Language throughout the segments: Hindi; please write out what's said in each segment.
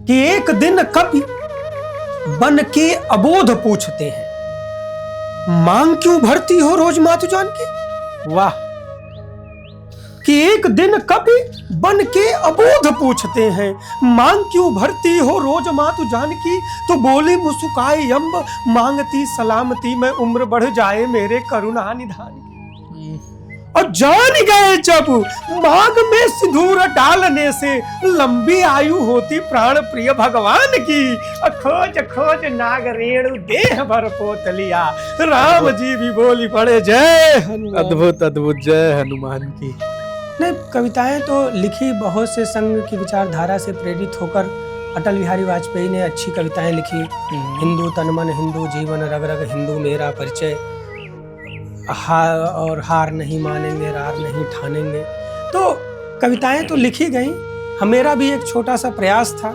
कि एक दिन कवि बन के अबोध पूछते हैं, मांग क्यों भरती हो रोज मातु जान की। वाह। कि एक दिन कवि बन के अबोध पूछते हैं, मांग क्यों भरती हो रोज मातु जान की। तो बोली मुस्कुराए अम्ब, मांगती सलामती मैं उम्र बढ़ जाए मेरे करुणा निधान की। और जान गए जब मांग में सिंदूर डालने से लंबी आयु होती प्राण प्रिय भगवान की। खोज खोज नाग रेणु देह भर पोत लिया, राम जी भी बोली पड़े जय हनुमान। अद्भुत अद्भुत, जय हनुमान की। नहीं, कविताएं तो लिखी बहुत से संघ की विचारधारा से प्रेरित होकर अटल बिहारी वाजपेयी ने अच्छी कविताएं लिखी। हिंदू तन मन हिंदू जीवन रग रग हिंदू मेरा परिचय, हार नहीं मानेंगे रार नहीं ठानेंगे। तो कविताएं तो लिखी गई। मेरा भी एक छोटा सा प्रयास था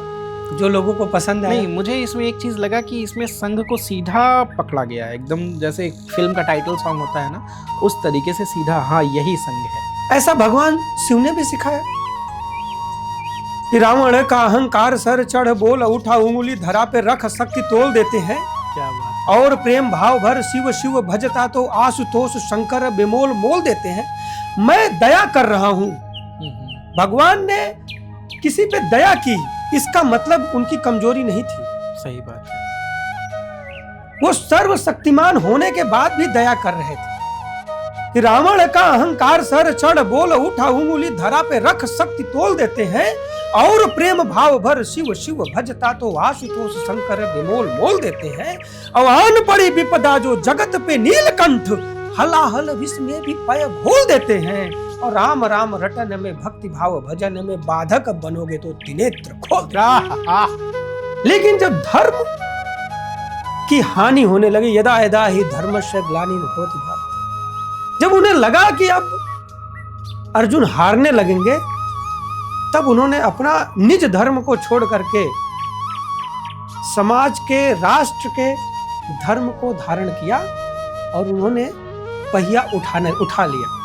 जो लोगों को पसंद आया। नहीं, मुझे इसमें एक चीज लगा कि इसमें संघ को सीधा पकड़ा गया है, एकदम जैसे फिल्म का टाइटल सॉन्ग होता है ना, उस तरीके से सीधा, हाँ यही संघ है। ऐसा भगवान शिव ने भी सिखाया कि रावण का अहंकार सर चढ़ बोल उठा, उंगली धरा पे रख शक्ति तोल देते हैं। क्या बात। और प्रेम भाव भर शिव शिव भजता तो आशुतोष शंकर बेमोल मोल देते हैं। मैं दया कर रहा हूं। भगवान ने किसी पे दया की, इसका मतलब उनकी कमजोरी नहीं थी। सही बात है। वो सर्वशक्तिमान होने के बाद भी दया कर रहे थे कि रावण का अहंकार सर चढ़ बोल उठा, उंगली धरा पे रख शक्ति तोल देते हैं। और प्रेम भाव भर शिव शिव भजता तो आशुतोष शंकर बेमोल मोल देते हैं। अवान पड़ी विपदा जो जगत पे नीलकंठ, हलाहल विष में भी पय घोल देते हैं। और राम राम रटन में भक्ति भाव भजन में बाधक बनोगे तो त्रिनेत्र खोल। लेकिन जब धर्म की हानि होने लगी, यदा यदा ही धर्मस्य ग्लानिर्भवति भारत, जब उन्हें लगा कि अब अर्जुन हारने लगेंगे, तब उन्होंने अपना निज धर्म को छोड़ करके समाज के, राष्ट्र के धर्म को धारण किया और उन्होंने पहिया उठा लिया।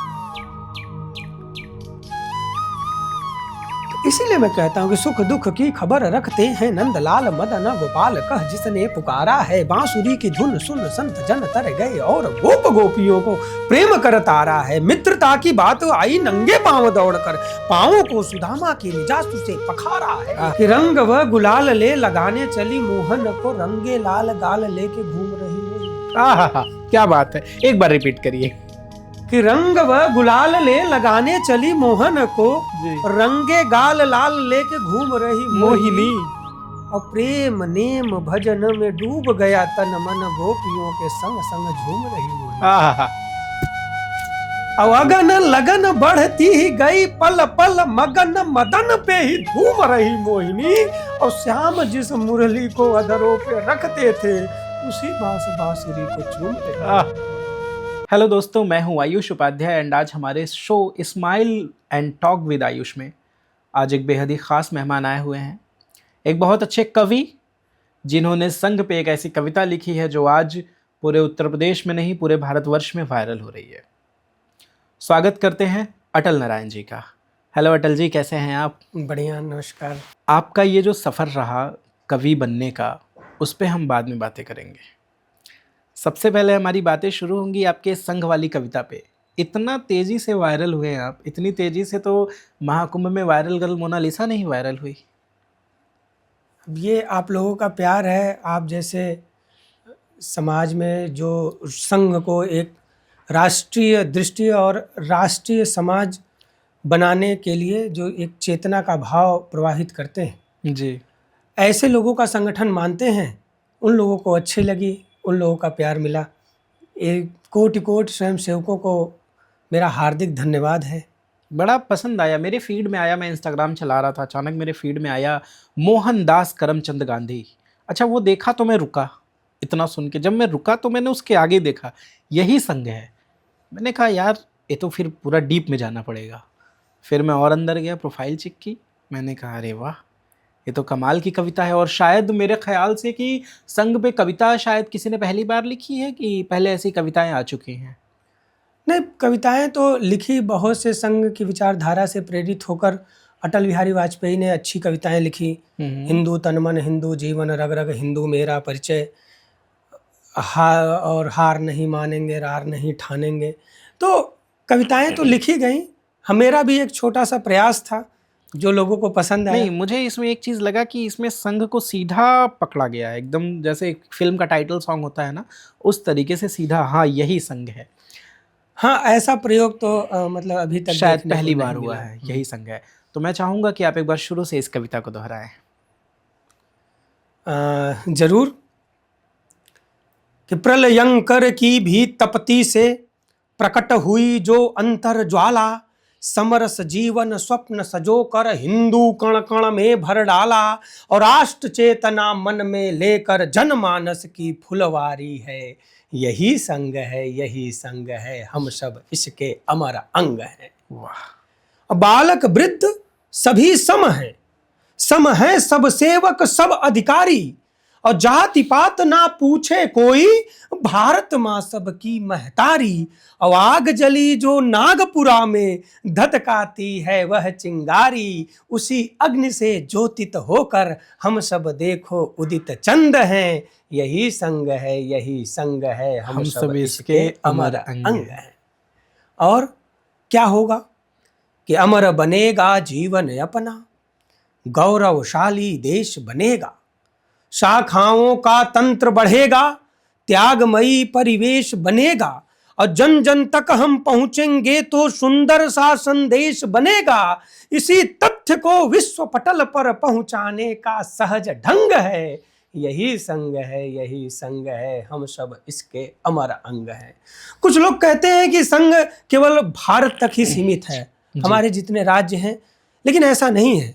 इसीलिए मैं कहता हूं कि सुख दुख की खबर रखते हैं नंदलाल मदन गोपाल कह, जिसने पुकारा है बांसुरी की धुन सुन संत जन तर गए। और गोप गोपियों को प्रेम करता आ रहा है, मित्रता की बात आई नंगे पांव दौड़कर, पांवों को सुदामा की निजासु से पखारा है। कि रंग व गुलाल ले लगाने चली मोहन को, रंगे लाल गाल लेके घूम रही। क्या बात है, एक बार रिपीट करिए। कि रंग व गुलाल ले लगाने चली मोहन को, रंगे गाल लाल लेके घूम रही मोहिनी। और प्रेम नेम भजन में डूब गया तन मन, गोपियों के संग संग झूम रही मोहिनी। और अगन लगन बढ़ती ही गई, पल पल मगन मदन पे ही धूम रही मोहिनी। और श्याम जिस मुरली को अधरों पे रखते थे, उसी बांसुरी को चूमते। हेलो दोस्तों, मैं हूं आयुष उपाध्याय एंड आज हमारे show smile and talk with Ayush में आज एक बेहद ही ख़ास मेहमान आए हुए हैं। एक बहुत अच्छे कवि जिन्होंने संघ पे एक ऐसी कविता लिखी है जो आज पूरे उत्तर प्रदेश में नहीं पूरे भारतवर्ष में वायरल हो रही है। स्वागत करते हैं अटल नारायण जी का। हेलो अटल जी, कैसे हैं आप? बढ़िया, नमस्कार। आपका ये जो सफ़र रहा कवि बनने का, उस पर हम बाद में बातें करेंगे। सबसे पहले हमारी बातें शुरू होंगी आपके संघ वाली कविता पे। इतना तेज़ी से वायरल हुए हैं आप, इतनी तेज़ी से तो महाकुंभ में वायरल गर्ल मोनालिसा नहीं वायरल हुई। ये आप लोगों का प्यार है। आप जैसे समाज में जो संघ को एक राष्ट्रीय दृष्टि और राष्ट्रीय समाज बनाने के लिए जो एक चेतना का भाव प्रवाहित करते हैं जी, ऐसे लोगों का संगठन मानते हैं, उन लोगों को अच्छी लगी, उन लोगों का प्यार मिला। एक कोटि कोटि स्वयं सेवकों को मेरा हार्दिक धन्यवाद है। बड़ा पसंद आया, मेरे फीड में आया। मैं इंस्टाग्राम चला रहा था, अचानक मेरे फीड में आया मोहनदास करमचंद गांधी। अच्छा, वो देखा तो मैं रुका, इतना सुन के जब मैं रुका तो मैंने उसके आगे देखा, यही संघ है। मैंने कहा यार ये तो फिर पूरा डीप में जाना पड़ेगा। फिर मैं और अंदर गया, प्रोफाइल चेक की, मैंने कहा अरे वाह, ये तो कमाल की कविता है। और शायद मेरे ख्याल से कि संघ पे कविता शायद किसी ने पहली बार लिखी है कि पहले ऐसी कविताएं आ चुकी हैं। नहीं, कविताएं तो लिखी बहुत से संघ की विचारधारा से प्रेरित होकर अटल बिहारी वाजपेयी ने अच्छी कविताएं लिखी। हम्म। हिंदू तन मन, हिंदू जीवन रग रग, हिंदू मेरा परिचय, हार नहीं मानेंगे, रार नहीं ठानेंगे। तो कविताएं तो लिखी गई। मेरा भी एक छोटा सा प्रयास था जो लोगों को पसंद आया। नहीं, मुझे इसमें एक चीज लगा कि इसमें संघ को सीधा पकड़ा गया है, एकदम जैसे एक फिल्म का टाइटल सॉन्ग होता है ना, उस तरीके से सीधा, हाँ यही संघ है। हाँ, ऐसा प्रयोग तो मतलब अभी तक शायद देखने को पहली नहीं बार हुआ मिला। है, यही संघ है। तो मैं चाहूंगा कि आप एक बार शुरू से इस कविता को दोहराएं। जरूर। कि प्रलयंकर की भी तपती से प्रकट हुई जो अंतर ज्वाला, समरस जीवन स्वप्न सजो कर हिंदू कण कण में भर डाला, और राष्ट्र चेतना मन में लेकर जनमानस की फुलवारी है। यही संग है, यही संग है, हम सब इसके अमर अंग हैं। वाह। बालक वृद्ध सभी सम हैं, सम है सब सेवक सब अधिकारी, और जाति पात ना पूछे कोई, भारत माँ सबकी महतारी। और आग जली जो नागपुरा में धधकाती है वह चिंगारी, उसी अग्नि से ज्योतित होकर हम सब देखो उदित चंद हैं। यही संग है, यही संग है, हम सब इसके अमर अंग हैं। और क्या होगा कि अमर बनेगा जीवन अपना, गौरवशाली देश बनेगा, शाखाओं का तंत्र बढ़ेगा, त्यागमयी परिवेश बनेगा, और जन जन तक हम पहुंचेंगे तो सुंदर सा संदेश बनेगा। इसी तथ्य को विश्व पटल पर पहुंचाने का सहज ढंग है। यही संग है, यही संग है, हम सब इसके अमर अंग हैं। कुछ लोग कहते हैं कि संघ केवल भारत तक ही सीमित है, हमारे जितने राज्य हैं, लेकिन ऐसा नहीं है।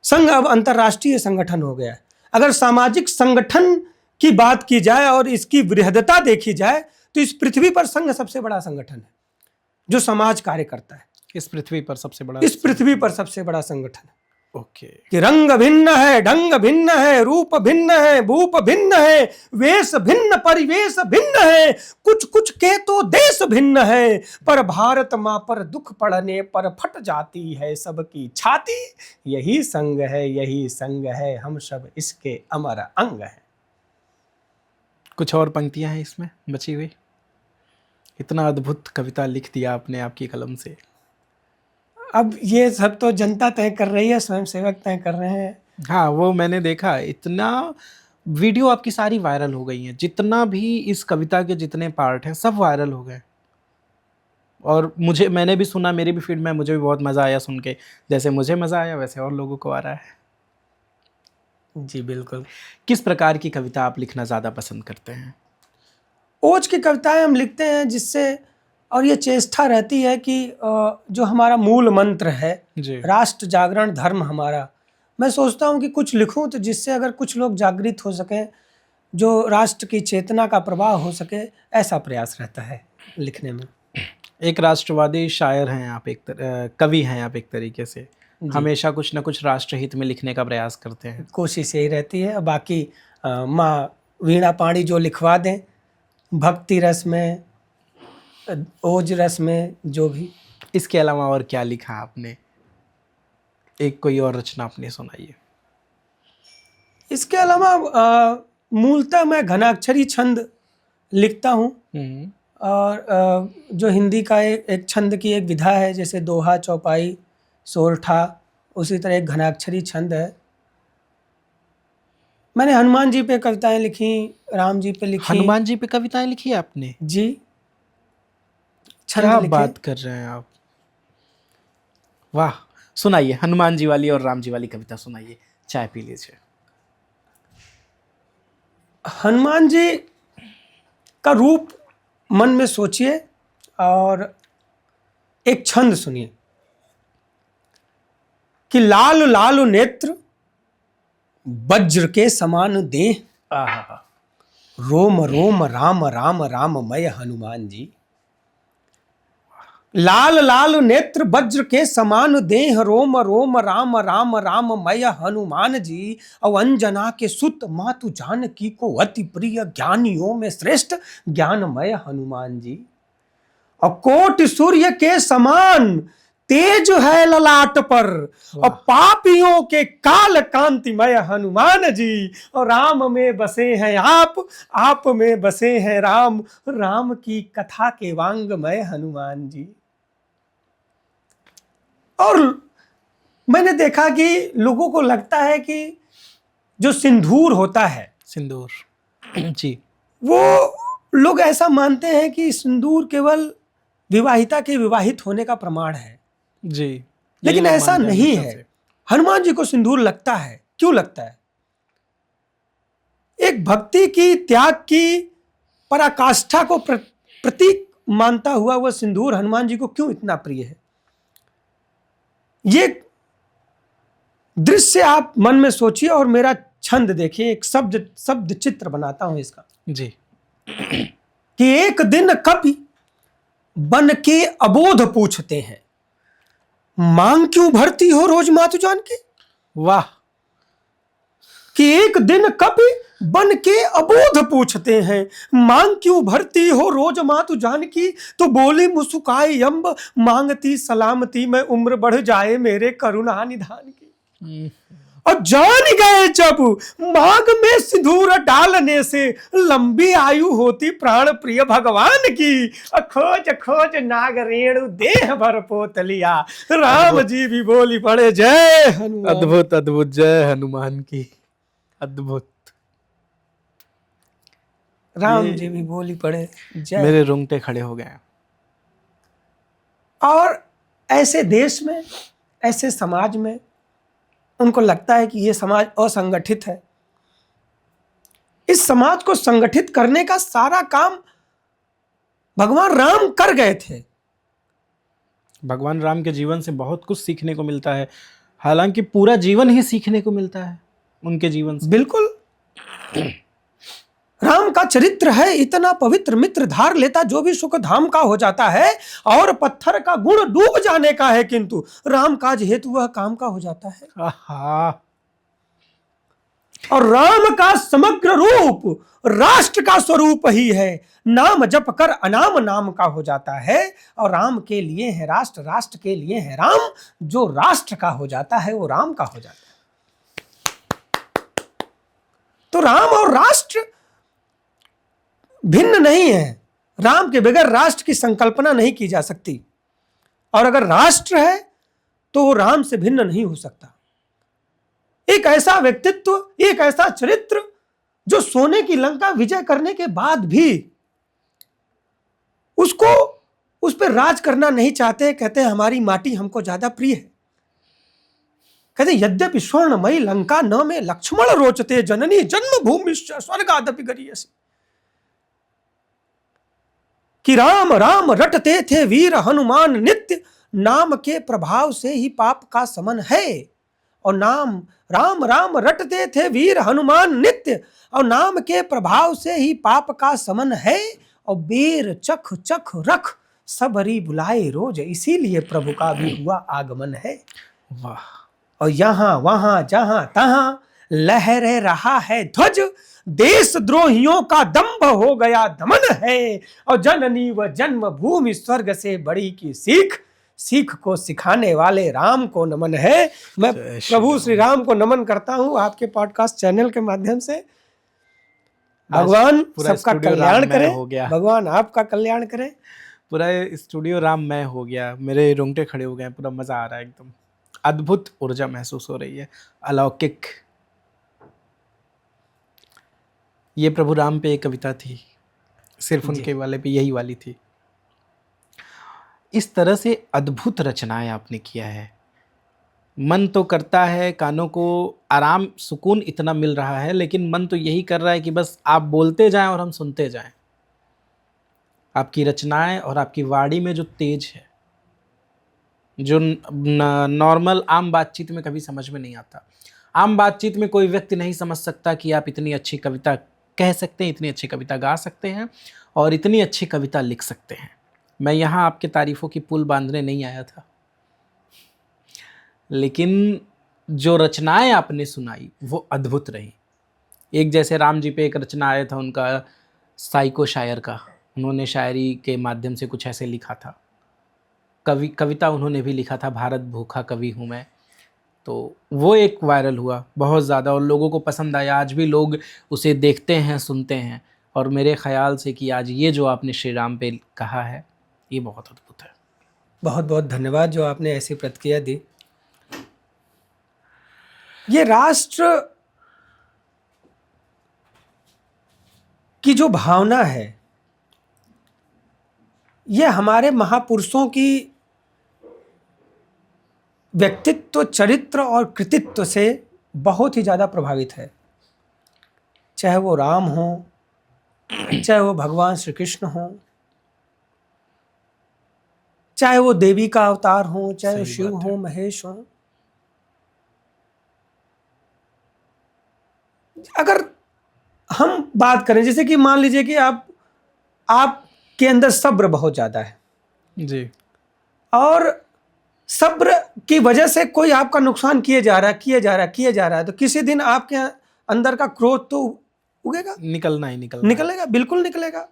संघ अब अंतर्राष्ट्रीय संगठन हो गया है। अगर सामाजिक संगठन की बात की जाए और इसकी वृहदता देखी जाए तो इस पृथ्वी पर संघ सबसे बड़ा संगठन है जो समाज कार्य करता है। इस पृथ्वी पर सबसे बड़ा, इस पृथ्वी पर सबसे बड़ा संगठन है। ओके। कि रंग भिन्न है, ढंग भिन्न है, रूप भिन्न है, भूप भिन्न है, वेश भिन्न, परिवेश भिन्न है, कुछ कुछ के तो देश भिन्न है, पर भारत माँ पर दुख पड़ने पर फट जाती है सबकी छाती। यही संग है, यही संग है, हम सब इसके अमर अंग हैं। कुछ और पंक्तियां हैं इसमें बची हुई? इतना अद्भुत कविता लिख दिया आपने आपकी कलम से। अब ये सब तो जनता तय कर रही है, स्वयं सेवक तय कर रहे हैं। हाँ, वो मैंने देखा, इतना वीडियो आपकी सारी वायरल हो गई हैं, जितना भी इस कविता के जितने पार्ट हैं सब वायरल हो गए। और मैंने भी सुना, मेरी भी फीड में, मुझे भी बहुत मज़ा आया सुन के। जैसे मुझे मज़ा आया वैसे और लोगों को आ रहा है। जी बिल्कुल। किस प्रकार की कविता आप लिखना ज़्यादा पसंद करते हैं? ओज की कविताएं हम लिखते हैं जिससे, और ये चेष्टा रहती है कि जो हमारा मूल मंत्र है, राष्ट्र जागरण धर्म हमारा, मैं सोचता हूँ कि कुछ लिखूं तो जिससे अगर कुछ लोग जागृत हो सकें, जो राष्ट्र की चेतना का प्रवाह हो सके, ऐसा प्रयास रहता है लिखने में। एक राष्ट्रवादी शायर हैं आप, कवि हैं आप एक तरीके से, हमेशा कुछ ना कुछ राष्ट्रहित में लिखने का प्रयास करते हैं। कोशिश यही रहती है। बाकी माँ वीणा पाणी जो लिखवा दें, भक्ति रस में, ओज रस में, जो भी। इसके अलावा और क्या लिखा आपने? एक कोई और रचना अपनी सुनाइए। इसके अलावा मूलतः मैं घनाक्षरी छंद लिखता हूँ, और जो हिंदी का एक छंद की एक विधा है, जैसे दोहा, चौपाई, सोरठा, उसी तरह एक घनाक्षरी छंद है। मैंने हनुमान जी पे कविताएं लिखी, राम जी पे लिखी। हनुमान जी पे कविताएं लिखी आपने? जी। क्या बात कर रहे हैं आप, वाह। सुनाइए हनुमान जी वाली और राम जी वाली कविता सुनाइए, चाय पी लीजिए। हनुमान जी का रूप मन में सोचिए और एक छंद सुनिए कि लाल लाल नेत्र, वज्र के समान देह, रोम रोम राम राम राममय हनुमान जी। लाल लाल नेत्र, वज्र के समान देह, रोम रोम राम राम राममय हनुमान जी। और अंजना के सुत मातु जानकी को अति प्रिय, ज्ञानियों में श्रेष्ठ ज्ञानमय हनुमान जी। और कोटि सूर्य के समान तेज है ललाट पर, और पापियों के काल कांतिमय हनुमान जी, और राम में बसे हैं आप में बसे हैं राम, राम की कथा के वांगमय हनुमान जी। और मैंने देखा कि लोगों को लगता है कि जो सिंदूर होता है, सिंदूर जी, वो लोग ऐसा मानते हैं कि सिंदूर केवल विवाहिता के विवाहित होने का प्रमाण है जी, लेकिन यही लोग ऐसा मानते हैं नहीं हमेशा है। से। हनुमान जी को सिंदूर लगता है, क्यों लगता है? एक भक्ति की, त्याग की पराकाष्ठा को प्रतीक मानता हुआ वह सिंदूर हनुमान जी को क्यों इतना प्रिय है? ये दृश्य आप मन में सोचिए और मेरा छंद देखिए, एक शब्द चित्र बनाता हूं इसका जी, कि एक दिन कवि बन के अबोध पूछते हैं, मांग क्यों भरती हो रोज मातु जान के। वाह, कि एक दिन कवि बन के अबोध पूछते हैं, मांग क्यों भरती हो रोज मातु जान की। तो बोली मुस्काई अम्ब, मांगती सलामती मैं उम्र बढ़ जाए मेरे करुणा निधान की। और जान गए जब मांग में सिंदूर डालने से लंबी आयु होती प्राण प्रिय भगवान की। खोज खोज नाग रेणु देह भर पोत लिया, राम जी भी बोली पड़े जय हनुमान। अद्भुत अद्भुत, जय हनुमान की, अद्भुत। राम ये जी भी बोली पड़े जय। मेरे रोंगटे खड़े हो गए। और ऐसे देश में, ऐसे समाज में उनको लगता है कि ये समाज असंगठित है। इस समाज को संगठित करने का सारा काम भगवान राम कर गए थे। भगवान राम के जीवन से बहुत कुछ सीखने को मिलता है, हालांकि पूरा जीवन ही सीखने को मिलता है उनके जीवन से। बिल्कुल, राम का चरित्र है इतना पवित्र, मित्र धार लेता जो भी सुख धाम का हो जाता है, और पत्थर का गुण डूब जाने का है किंतु राम काज हेतु वह काम का हो जाता है। आहा, और राम का समग्र रूप राष्ट्र का स्वरूप ही है, नाम जप कर अनाम नाम का हो जाता है। और राम के लिए है राष्ट्र, राष्ट्र के लिए है राम, जो राष्ट्र का हो जाता है वो राम का हो जाता है। तो राम और राष्ट्र भिन्न नहीं है, राम के बगैर राष्ट्र की संकल्पना नहीं की जा सकती, और अगर राष्ट्र है तो वो राम से भिन्न नहीं हो सकता। एक ऐसा व्यक्तित्व, एक ऐसा चरित्र जो सोने की लंका विजय करने के बाद भी उसको, उस पर राज करना नहीं चाहते। कहते हैं हमारी माटी हमको ज्यादा प्रिय है। कहते यद्यपि स्वर्णमयी लंका न में लक्ष्मण रोचते, जननी जन्मभूमि स्वर्गादपि गरीयसी। कि राम राम रटते थे वीर हनुमान नित्य, नाम के प्रभाव से ही पाप का समन है। और नाम राम राम रटते थे वीर हनुमान नित्य, और नाम के प्रभाव से ही पाप का समन है। और बेर चख चख रख सबरी बुलाए रोज, इसीलिए प्रभु का भी हुआ आगमन है। वाह। और यहां वहां जहां तहां लहरे रहा है ध्वज, देशद्रोहियों का दंभ हो गया दमन है। और जननी व जन्मभूमि स्वर्ग से बड़ी की सीख, सीख को सिखाने वाले राम को नमन है। मैं प्रभु श्री राम को नमन करता हूं आपके पॉडकास्ट चैनल के माध्यम से। भगवान सबका कल्याण करे, भगवान आपका कल्याण करे। पूरा स्टूडियो राममय हो गया, मेरे रोंगटे खड़े हो गए, पूरा मजा आ रहा है, एकदम अद्भुत ऊर्जा महसूस हो रही है, अलौकिक। ये प्रभु राम पे एक कविता थी, सिर्फ उनके वाले पे यही वाली थी। इस तरह से अद्भुत रचनाएं आपने किया है, मन तो करता है, कानों को आराम सुकून इतना मिल रहा है, लेकिन मन तो यही कर रहा है कि बस आप बोलते जाएं और हम सुनते जाएं। आपकी रचनाएं और आपकी वाणी में जो तेज है, जो नॉर्मल आम बातचीत में कभी समझ में नहीं आता। आम बातचीत में कोई व्यक्ति नहीं समझ सकता कि आप इतनी अच्छी कविता कह सकते हैं, इतनी अच्छी कविता गा सकते हैं और इतनी अच्छी कविता लिख सकते हैं। मैं यहाँ आपके तारीफ़ों की पुल बांधने नहीं आया था, लेकिन जो रचनाएं आपने सुनाई वो अद्भुत रही। एक जैसे राम जी पे एक रचना आया था उनका, साइको शायर का, उन्होंने शायरी के माध्यम से कुछ ऐसे लिखा था, कविता उन्होंने भी लिखा था, भारत भूखा कवि हूँ मैं। तो वो एक वायरल हुआ बहुत ज़्यादा और लोगों को पसंद आया। आज भी लोग उसे देखते हैं, सुनते हैं। और मेरे ख्याल से कि आज ये जो आपने श्री राम पे कहा है, ये बहुत अद्भुत है। बहुत बहुत धन्यवाद जो आपने ऐसी प्रतिक्रिया दी। ये राष्ट्र की जो भावना है, ये हमारे महापुरुषों की व्यक्तित्व, चरित्र और कृतित्व से बहुत ही ज़्यादा प्रभावित है। चाहे वो राम हो, चाहे वो भगवान श्री कृष्ण हो, चाहे वो देवी का अवतार हो, चाहे वो शिव हो, महेश हो। अगर हम बात करें, जैसे कि मान लीजिए कि आपके अंदर सब्र बहुत ज़्यादा है जी, और सब्र की वजह से कोई आपका नुकसान किए जा रहा है, तो किसी दिन आपके अंदर का क्रोध तो उगेगा, निकलेगा, बिल्कुल निकलेगा।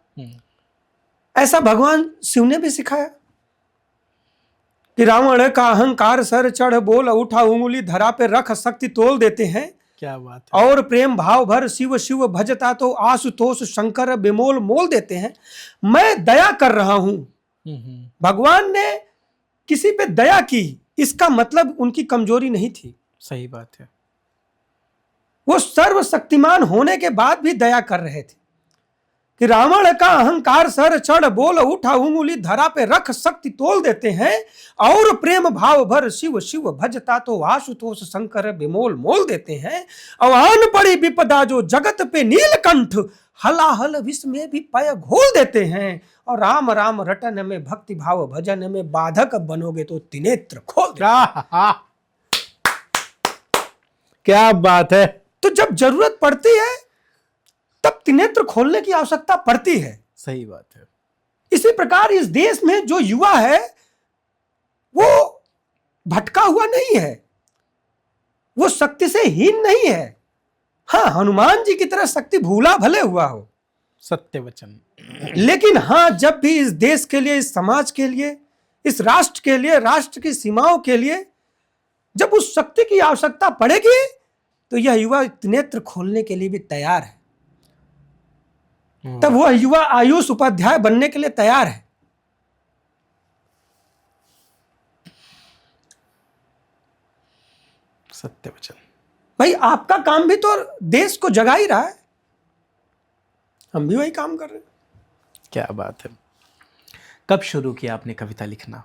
ऐसा भगवान शिव ने भी सिखाया कि रावण का अहंकार सर चढ़ बोल उठा, उंगली धरा पे रख शक्ति तोल देते हैं। क्या बात है। और प्रेम भाव भर शिव शिव भजता तो आशुतोष शंकर बेमोल मोल देते हैं। मैं दया कर रहा हूं। भगवान ने किसी पे दया की, इसका मतलब उनकी कमजोरी नहीं थी। सही बात है। वो सर्वशक्तिमान होने के बाद भी दया कर रहे थे कि रावण का अहंकार सर चढ़ बोल उठा, उंगली धरा पे रख शक्ति तोल देते हैं। और प्रेम भाव भर शिव शिव भजता तो आशुतोष शंकर बेमोल मोल देते हैं। और आन पड़ी विपदा जो जगत पे नीलकंठ, हलाहल विष में भी पय घोल देते हैं। और राम राम रटन में भक्ति भाव भजन में बाधक बनोगे तो त्रिनेत्र खोल देते। क्या बात है। तो जब जरूरत पड़ती है तब त्रिनेत्र खोलने की आवश्यकता पड़ती है। सही बात है। इसी प्रकार इस देश में जो युवा है वो भटका हुआ नहीं है, वो शक्ति से हीन नहीं है। हाँ, हनुमान जी की तरह शक्ति भूला भले हुआ हो, सत्य वचन, लेकिन हाँ, जब भी इस देश के लिए, इस समाज के लिए, इस राष्ट्र के लिए, राष्ट्र की सीमाओं के लिए जब उस शक्ति की आवश्यकता पड़ेगी तो यह युवा नेत्र खोलने के लिए भी तैयार है। तब वह युवा आयुष उपाध्याय बनने के लिए तैयार है। सत्य वचन। भाई, आपका काम भी तो देश को जगा ही रहा है, हम भी वही काम कर रहे हैं। क्या बात है। कब शुरू किया आपने कविता लिखना?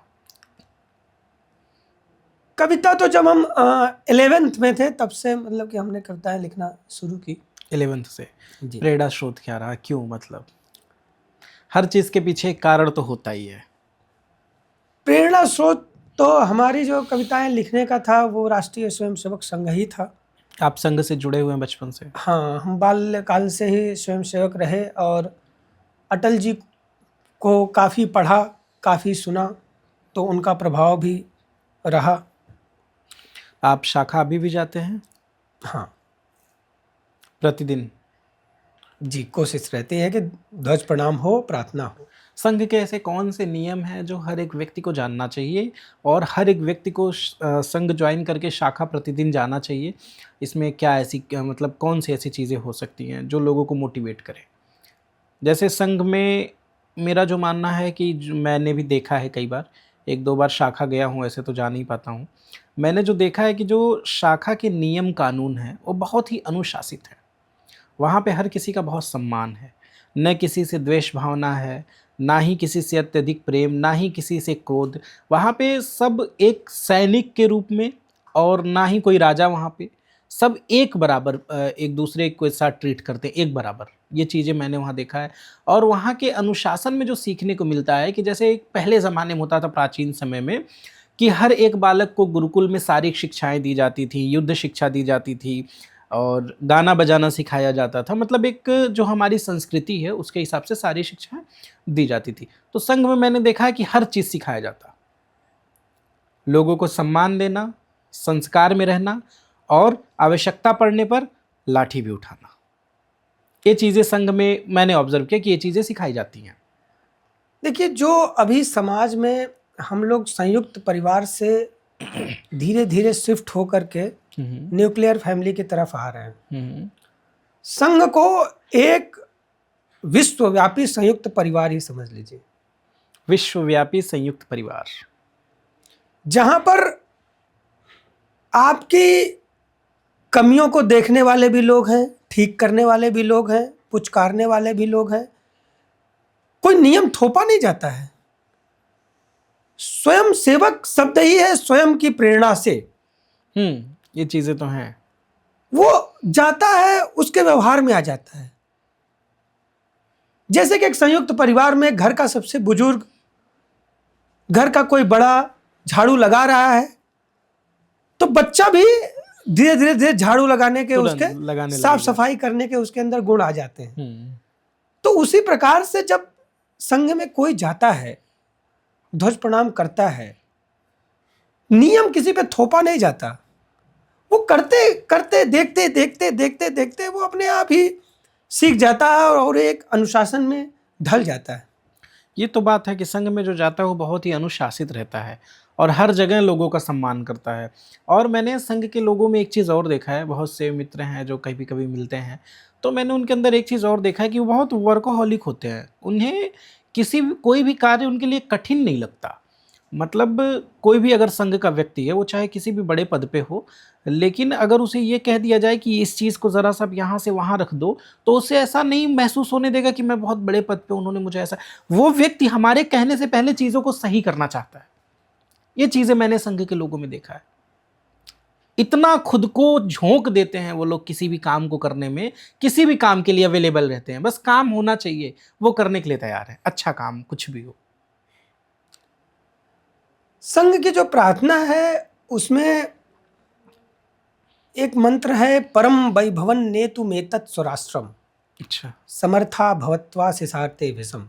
कविता तो जब हम 11th में थे तब से, मतलब कि हमने कविताएं लिखना शुरू की। 11th से। जी। प्रेरणा स्रोत क्या रहा, क्यों? मतलब हर चीज के पीछे एक कारण तो होता ही है। प्रेरणा स्रोत तो हमारी जो कविताएं लिखने का था वो राष्ट्रीय स्वयंसेवक संघ ही था। आप संघ से जुड़े हुए हैं बचपन से? हाँ, हम बाल्यकाल से ही स्वयंसेवक रहे और अटल जी को काफ़ी पढ़ा, काफ़ी सुना, तो उनका प्रभाव भी रहा। आप शाखा अभी भी जाते हैं? हाँ, प्रतिदिन? जी, कोशिश रहती है कि ध्वज प्रणाम हो, प्रार्थना हो। संघ के ऐसे कौन से नियम हैं जो हर एक व्यक्ति को जानना चाहिए और हर एक व्यक्ति को संघ ज्वाइन करके शाखा प्रतिदिन जाना चाहिए? इसमें क्या ऐसी, मतलब कौन सी ऐसी चीज़ें हो सकती हैं जो लोगों को मोटिवेट करें? जैसे संघ में मेरा जो मानना है कि मैंने भी देखा है, कई बार, 1-2 बार शाखा गया हूँ, ऐसे तो जा नहीं पाता हूँ। मैंने जो देखा है कि जो शाखा के नियम कानून हैं वो बहुत ही अनुशासित है। वहाँ पे हर किसी का बहुत सम्मान है, न किसी से द्वेष भावना है, ना ही किसी से अत्यधिक प्रेम, ना ही किसी से क्रोध। वहाँ पे सब एक सैनिक के रूप में, और ना ही कोई राजा। वहाँ पे सब एक बराबर एक दूसरे को साथ ट्रीट करते हैं, एक बराबर। ये चीज़ें मैंने वहाँ देखा है। और वहाँ के अनुशासन में जो सीखने को मिलता है कि जैसे एक पहले ज़माने में होता था, प्राचीन समय में, कि हर एक बालक को गुरुकुल में सारी शिक्षाएं दी जाती थी, युद्ध शिक्षा दी जाती थी और गाना बजाना सिखाया जाता था। मतलब एक जो हमारी संस्कृति है उसके हिसाब से सारी शिक्षाएं दी जाती थी। तो संघ में मैंने देखा है कि हर चीज़ सिखाया जाता, लोगों को सम्मान देना, संस्कार में रहना और आवश्यकता पड़ने पर लाठी भी उठाना। ये चीज़ें संघ में मैंने ऑब्जर्व किया कि ये चीज़ें सिखाई जाती हैं। देखिए, जो अभी समाज में हम लोग संयुक्त परिवार से धीरे धीरे शिफ्ट होकर के न्यूक्लियर फैमिली की तरफ आ रहे हैं। संघ को एक विश्वव्यापी संयुक्त परिवार ही समझ लीजिए, विश्वव्यापी संयुक्त परिवार, जहां पर आपकी कमियों को देखने वाले भी लोग हैं, ठीक करने वाले भी लोग हैं, पुचकारने वाले भी लोग हैं। कोई नियम थोपा नहीं जाता है। स्वयं सेवक शब्द ही है स्वयं की प्रेरणा से। ये चीजें तो हैं। वो जाता है, उसके व्यवहार में आ जाता है। जैसे कि एक संयुक्त परिवार में घर का सबसे बुजुर्ग, घर का कोई बड़ा झाड़ू लगा रहा है, तो बच्चा भी धीरे धीरे धीरे झाड़ू लगाने के, उसके साफ सफाई करने के उसके अंदर गुण आ जाते हैं। तो उसी प्रकार से जब संघ में कोई जाता है, ध्वज प्रणाम करता है, नियम किसी पे थोपा नहीं जाता। वो करते करते देखते देखते देखते देखते वो अपने आप ही सीख जाता है और एक अनुशासन में ढल जाता है। ये तो बात है कि संघ में जो जाता है वो बहुत ही अनुशासित रहता है और हर जगह लोगों का सम्मान करता है। और मैंने संघ के लोगों में एक चीज़ और देखा है, बहुत से मित्र हैं जो कभी कभी मिलते हैं, तो मैंने उनके अंदर एक चीज़ और देखा है कि वो बहुत वर्कोहॉलिक होते हैं। उन्हें कोई भी कार्य उनके लिए कठिन नहीं लगता। मतलब कोई भी अगर संघ का व्यक्ति है, वो चाहे किसी भी बड़े पद पे हो, लेकिन अगर उसे ये कह दिया जाए कि इस चीज़ को ज़रा सा यहाँ से वहाँ रख दो, तो उसे ऐसा नहीं महसूस होने देगा कि मैं बहुत बड़े पद पे, उन्होंने मुझे ऐसा। वो व्यक्ति हमारे कहने से पहले चीज़ों को सही करना चाहता है। ये चीज़ें मैंने संघ के लोगों में देखा है। इतना खुद को झोंक देते हैं वो लोग किसी भी काम को करने में, किसी भी काम के लिए अवेलेबल रहते हैं। बस काम होना चाहिए, वो करने के लिए तैयार है, अच्छा काम कुछ भी हो। संघ की जो प्रार्थना है उसमें एक मंत्र है, परम वैभवन नेतु मेतत् स्वराष्ट्रम, अच्छा, समर्था भवत्वा सिसार्ते विषम।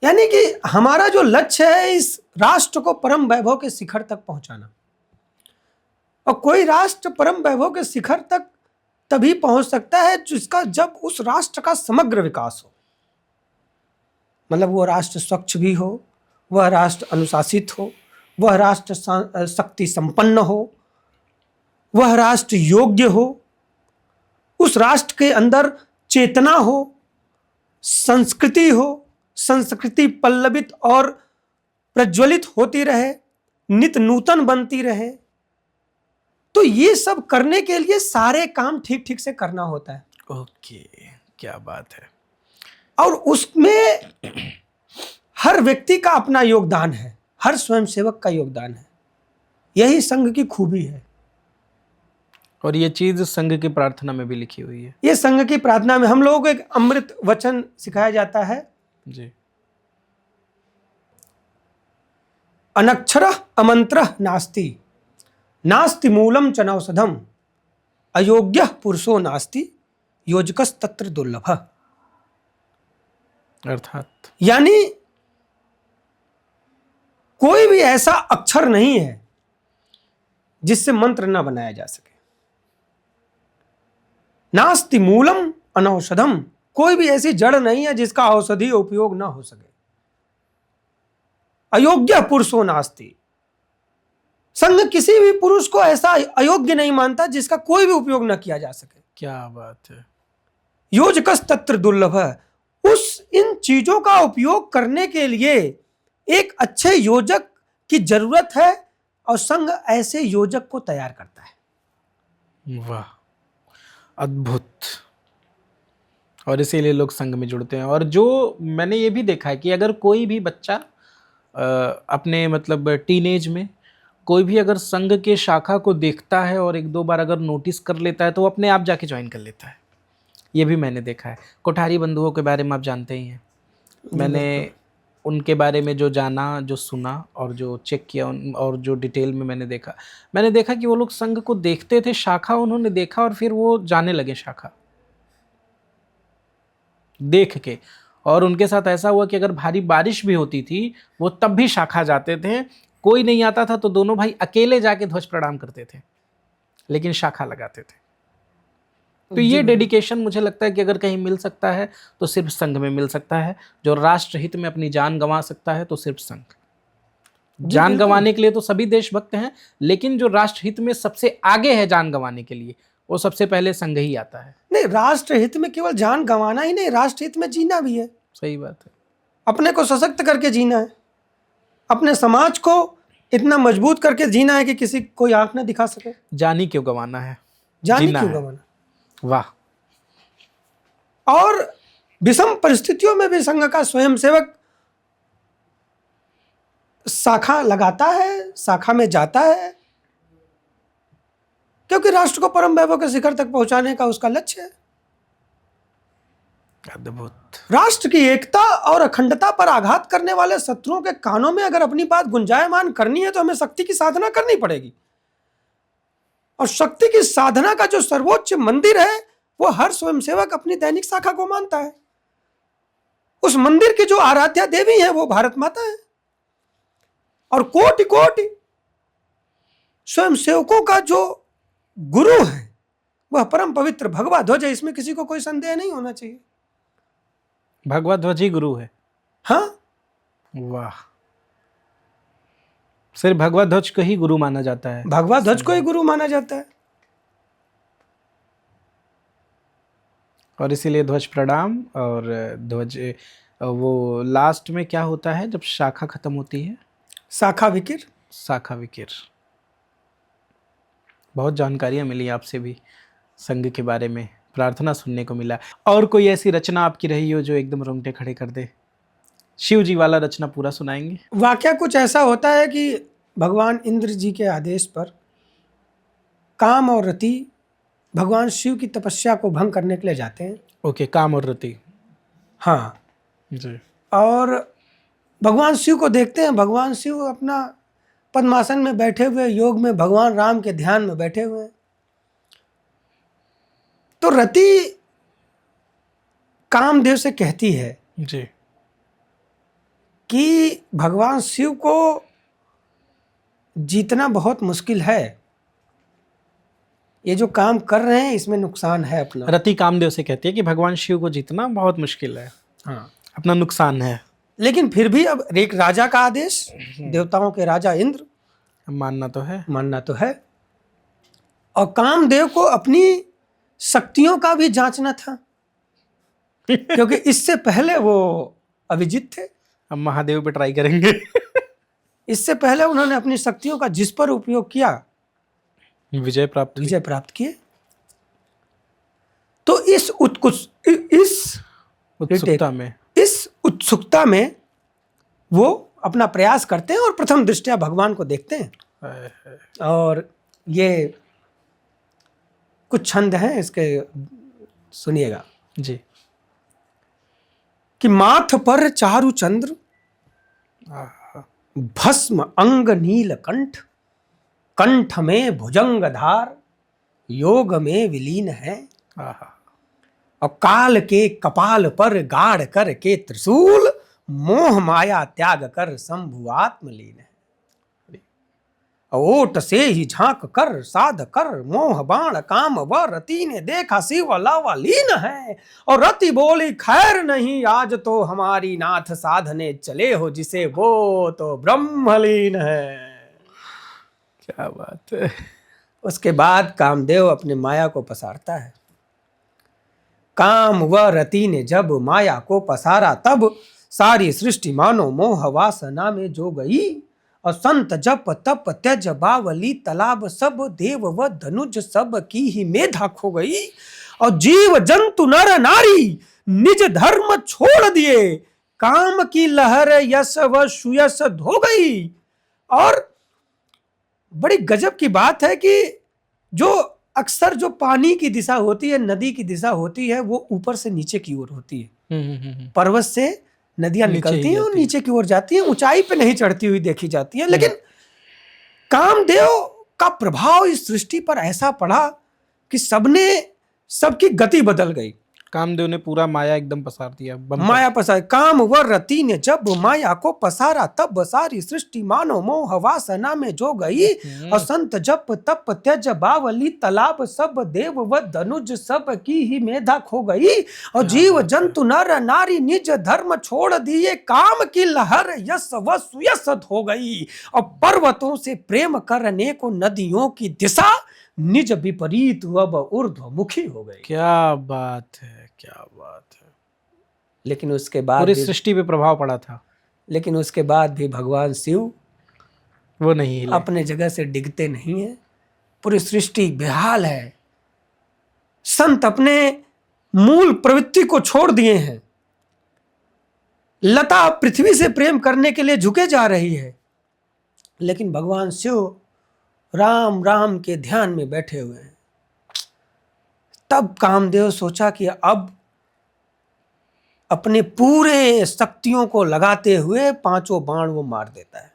यानी कि हमारा जो लक्ष्य है इस राष्ट्र को परम वैभव के शिखर तक पहुंचाना। और कोई राष्ट्र परम वैभव के शिखर तक तभी पहुंच सकता है जिसका, जब उस राष्ट्र का समग्र विकास हो। मतलब वो राष्ट्र स्वच्छ भी हो, वह राष्ट्र अनुशासित हो, वह राष्ट्र शक्ति संपन्न हो, वह राष्ट्र योग्य हो, उस राष्ट्र के अंदर चेतना हो, संस्कृति हो, संस्कृति पल्लवित और प्रज्वलित होती रहे, नित नूतन बनती रहे। तो ये सब करने के लिए सारे काम ठीक ठीक से करना होता है। ओके, क्या बात है। और उसमें हर व्यक्ति का अपना योगदान है, हर स्वयंसेवक का योगदान है। यही संघ की खूबी है। और ये चीज संघ की प्रार्थना में भी लिखी हुई है। ये संघ की प्रार्थना में हम लोगों को एक अमृत वचन सिखाया जाता है जी। अनक्षरः अमंत्रः नास्ति, नास्ति मूलम च नौषधम, अयोग्यः पुरुषो नास्ति, योजकस्तत्र दुर्लभः। अर्थात यानी कोई भी ऐसा अक्षर नहीं है जिससे मंत्र न बनाया जा सके। नास्ति मूलम अनौषधम, कोई भी ऐसी जड़ नहीं है जिसका औषधि उपयोग ना हो सके। अयोग्य पुरुषो नास्ति, संघ किसी भी पुरुष को ऐसा अयोग्य नहीं मानता जिसका कोई भी उपयोग न किया जा सके। क्या बात है। योजकस तत्र दुर्लभ, उस इन चीजों का उपयोग करने के लिए एक अच्छे योजक की जरूरत है और संघ ऐसे योजक को तैयार करता है। वाह, अद्भुत। और इसीलिए लोग संघ में जुड़ते हैं। और जो मैंने ये भी देखा है कि अगर कोई भी बच्चा अपने मतलब टीनेज में कोई भी अगर संघ के शाखा को देखता है और एक दो बार अगर नोटिस कर लेता है तो वो अपने आप जाके ज्वाइन कर लेता है। ये भी मैंने देखा है। कोठारी बंधुओं के बारे में आप जानते ही हैं। मैंने उनके बारे में जो जाना, जो सुना और जो चेक किया और जो डिटेल में मैंने देखा कि वो लोग संघ को देखते थे, शाखा उन्होंने देखा और फिर वो जाने लगे शाखा देख के। और उनके साथ ऐसा हुआ कि अगर भारी बारिश भी होती थी वो तब भी शाखा जाते थे। कोई नहीं आता था तो दोनों भाई अकेले जाके ध्वज प्रणाम करते थे, लेकिन शाखा लगाते थे। तो ये डेडिकेशन मुझे लगता है कि अगर कहीं मिल सकता है तो सिर्फ संघ में मिल सकता है। जो राष्ट्रहित में अपनी जान गंवा सकता है तो सिर्फ संघ। जान गंवाने के लिए तो सभी देशभक्त हैं, लेकिन जो राष्ट्रहित में सबसे आगे है जान गंवाने के लिए, वो सबसे पहले संघ ही आता है। नहीं, राष्ट्रहित में केवल जान गंवाना ही नहीं, राष्ट्रहित में जीना भी है। सही बात है। अपने को सशक्त करके जीना है, अपने समाज को इतना मजबूत करके जीना है कि किसी कोई आंख न दिखा सके। जान ही क्यों गंवाना है, जान ही जीना क्यों है। गंवाना। वाह। और विषम परिस्थितियों में भी संघ का स्वयंसेवक शाखा लगाता है, शाखा में जाता है, क्योंकि राष्ट्र को परम वैभव के शिखर तक पहुंचाने का उसका लक्ष्य है। अद्भुत। राष्ट्र की एकता और अखंडता पर आघात करने वाले शत्रुओं के कानों में अगर अपनी बात गुंजायमान करनी है तो हमें शक्ति की साधना करनी पड़ेगी। और शक्ति की साधना का जो सर्वोच्च मंदिर है वो हर स्वयंसेवक अपनी दैनिक शाखा को मानता है। उस मंदिर की जो आराध्या देवी है वो भारत माता है। और कोटि कोटि स्वयंसेवकों का जो गुरु है वह परम पवित्र भगवा ध्वज है। इसमें किसी को कोई संदेह नहीं होना चाहिए। भगवा ध्वज ही गुरु है। हाँ, वाह। सिर्फ भगवा ध्वज को ही गुरु माना जाता है। भगवा ध्वज को ही गुरु माना जाता है। और इसीलिए ध्वज प्रणाम। और ध्वज वो लास्ट में क्या होता है जब शाखा खत्म होती है? शाखा विकिर। शाखा विकिर। बहुत जानकारियां मिली आपसे भी संघ के बारे में, प्रार्थना सुनने को मिला। और कोई ऐसी रचना आपकी रही हो जो एकदम रोंगटे खड़े कर दे? शिव जी वाला रचना पूरा सुनाएंगे? वाकया कुछ ऐसा होता है कि भगवान इंद्र जी के आदेश पर काम और रति भगवान शिव की तपस्या को भंग करने के लिए जाते हैं। ओके, काम और रति। हाँ जी। और भगवान शिव को देखते हैं। भगवान शिव अपना पद्मासन में बैठे हुए योग में भगवान राम के ध्यान में बैठे हुए हैं। तो रति कामदेव से कहती है जी कि भगवान शिव को जीतना बहुत मुश्किल है। ये जो काम कर रहे हैं इसमें नुकसान है अपना। रति कामदेव से कहती है कि भगवान शिव को जीतना बहुत मुश्किल है। हाँ, अपना नुकसान है। लेकिन फिर भी अब एक राजा का आदेश, देवताओं के राजा इंद्र, मानना तो है। मानना तो है। और कामदेव को अपनी शक्तियों का भी जांचना था क्योंकि इससे पहले वो अविजित थे। अब महादेव पे ट्राई करेंगे। इससे पहले उन्होंने अपनी शक्तियों का जिस पर उपयोग किया विजय प्राप्त हुई। विजय प्राप्त किए। तो इस उत्सुकता में वो अपना प्रयास करते हैं और प्रथम दृष्टया भगवान को देखते हैं। और ये कुछ छंद हैं, इसके सुनिएगा जी। कि माथ पर चारु चंद्र, भस्म अंग नील कंठ, कंठ में भुजंग धार, योग में विलीन है। और काल के कपाल पर गाड़ कर के त्रिशूल, मोह माया त्याग कर शंभु आत्मलीन है। ओट से ही झांक कर साध कर, मोह बाण काम व रति ने देखा शिव लावालीन है। और रति बोली खैर नहीं आज तो हमारी नाथ, साधने चले हो जिसे वो तो ब्रह्मलीन है। क्या बात है। उसके बाद कामदेव अपने माया को पसारता है। काम व रति ने जब माया को पसारा, तब सारी सृष्टि मानो मोह वासना में जो गई। और संत जप तप त्यज बावली तालाब, सब देव व धनुज सब की ही मेधा खो गई। और जीव जंतु नर नारी निज धर्म छोड़ दिए, काम की लहर यश व सुयश धो गई। और बड़ी गजब की बात है कि जो अक्सर जो पानी की दिशा होती है, नदी की दिशा होती है, वो ऊपर से नीचे की ओर होती है। पर्वत से नदियां निकलती हैं और नीचे की ओर जाती हैं, ऊंचाई पे नहीं चढ़ती हुई देखी जाती है। लेकिन कामदेव का प्रभाव इस सृष्टि पर ऐसा पड़ा कि सबकी गति बदल गई। कामदेव ने पूरा माया एकदम पसार दिया बम्पर। माया पसार, काम व रति ने जब माया को पसारा, तब सारी सृष्टि मानो मोह वासना में जो गई। और संत जप तप त्यज बावली तालाब, सब देव व धनुज सब की ही मेधा खो गई। और जीव जंतु नर नारी निज धर्म छोड़ दिए, काम की लहर यस व सुयस हो गई। और पर्वतों से प्रेम करने को नदियों की दिशा, निज विपरीत अब ऊर्ध्वमुखी हो गई। क्या बात है, क्या बात है। लेकिन उसके बाद पूरी भी, सृष्टि पे प्रभाव पड़ा था, लेकिन उसके बाद भी भगवान शिव वो नहीं हिले। अपने जगह से डिगते नहीं है। पूरी सृष्टि बेहाल है। संत अपने मूल प्रवृत्ति को छोड़ दिए हैं। लता पृथ्वी से प्रेम करने के लिए झुके जा रही है, लेकिन भगवान शिव राम राम के ध्यान में बैठे हुए हैं। तब कामदेव सोचा कि अब अपने पूरे शक्तियों को लगाते हुए 5 बाण वो मार देता है।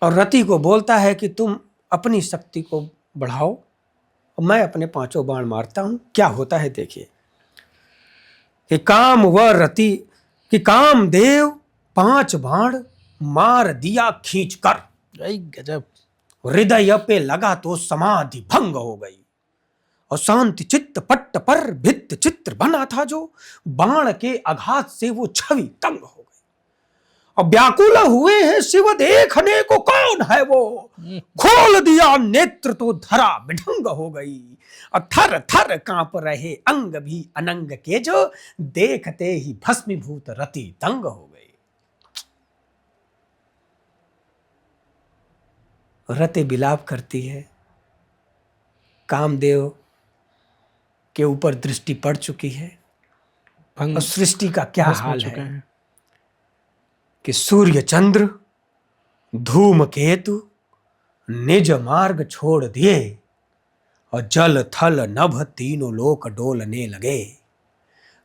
और रति को बोलता है कि तुम अपनी शक्ति को बढ़ाओ और मैं अपने 5 बाण मारता हूं, क्या होता है देखिए। कि काम व रति, कि कामदेव 5 बाण मार दिया खींच कर, गजब। हृदय पे लगा तो समाधि भंग हो गई। और शांति चित्त पट्ट पर भित्त चित्र बना था जो, बाण के आघात से वो छवि तंग हो गई। और व्याकुल हुए हैं शिव देखने को, कौन है वो, खोल दिया नेत्र तो धरा विढंग हो गई। और थर थर कांप रहे अंग भी अनंग के, जो देखते ही भस्मीभूत रति दंग हो गई। रति विलाप करती है। कामदेव के ऊपर दृष्टि पड़ चुकी है। और सृष्टि का क्या हाल है कि सूर्य चंद्र धूमकेतु निज मार्ग छोड़ दिए, और जल थल नभ तीनों लोक डोलने लगे।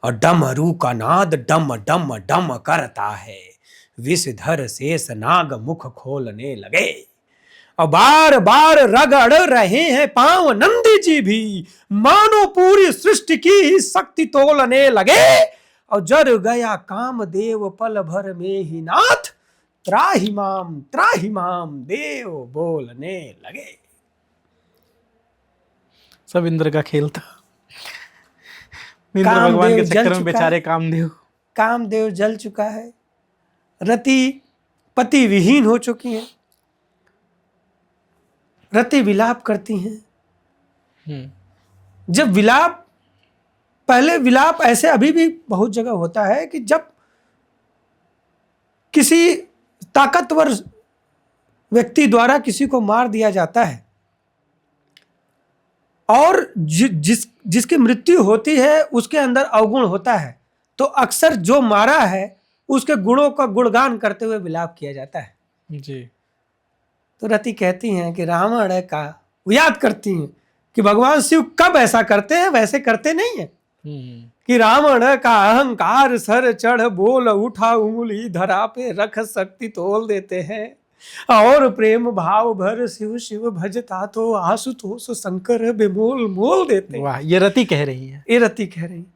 और डमरू का नाद डम डम डम करता है, विषधर शेष नाग मुख खोलने लगे। और बार बार रगड़ रहे हैं पांव नंदी जी भी, मानो पूरी सृष्टि की ही शक्ति तोलने लगे। और जर गया कामदेव पल भर में ही नाथ, त्राहि माम देव बोलने लगे। सब इंद्र का खेल था। इंद्र भगवान के चक्कर में बेचारे कामदेव जल चुका है। रति पति विहीन हो चुकी है। रति विलाप करती हैं। जब विलाप, पहले विलाप ऐसे अभी भी बहुत जगह होता है कि जब किसी ताकतवर व्यक्ति द्वारा किसी को मार दिया जाता है और जिसकी मृत्यु होती है उसके अंदर अवगुण होता है, तो अक्सर जो मारा है उसके गुणों का गुणगान करते हुए विलाप किया जाता है जी। तो रति कहती हैं कि रावण का, याद करती हैं कि भगवान शिव कब ऐसा करते हैं, वैसे करते नहीं है। कि रावण का अहंकार सर चढ़ बोल उठा, उंगली धरा पे रख शक्ति तोल देते हैं। और प्रेम भाव भर शिव शिव भजता तो आशुतोष शंकर बेमोल मोल देते। वाह, ये रति कह रही है। ये रति कह रही है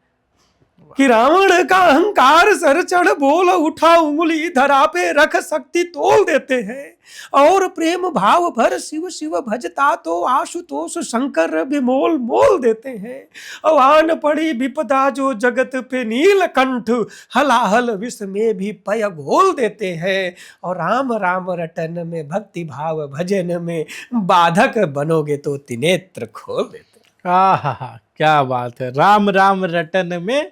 कि रावण का अहंकार सर चढ़ बोल उठा, उंगली धरा पे रख शक्ति तोल देते हैं। और प्रेम भाव भर शिव शिव भजता तो आशुतोष शंकर बेमोल मोल देते हैं। और आन पड़ी विपदा जो जगत पे नीलकंठ, हलाहल विष में भी पय घोल देते हैं। और राम राम रटन में भक्ति भाव भजन में, बाधक बनोगे तो त्रिनेत्र खोल देते। आहा, क्या बात है। राम राम रटन में,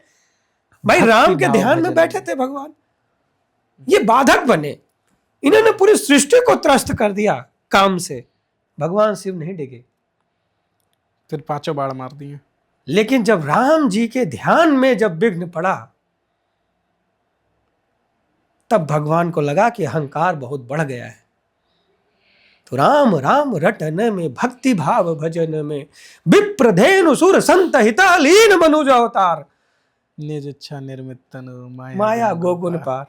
भाई राम के ध्यान में बैठे थे भगवान, ये बाधक बने। इन्होंने पूरी सृष्टि को त्रस्त कर दिया काम से। भगवान शिव नहीं डिगे, फिर 5 बाण मार दिए। लेकिन जब राम जी के ध्यान में जब विघ्न पड़ा, तब भगवान को लगा कि अहंकार बहुत बढ़ गया है। तो राम राम रटन में भक्ति भाव भजन में, विप्रधेनु सुर संत हिता लीन मनुज अवतार, निज इच्छा निर्मित तनु माया गोगुन पार।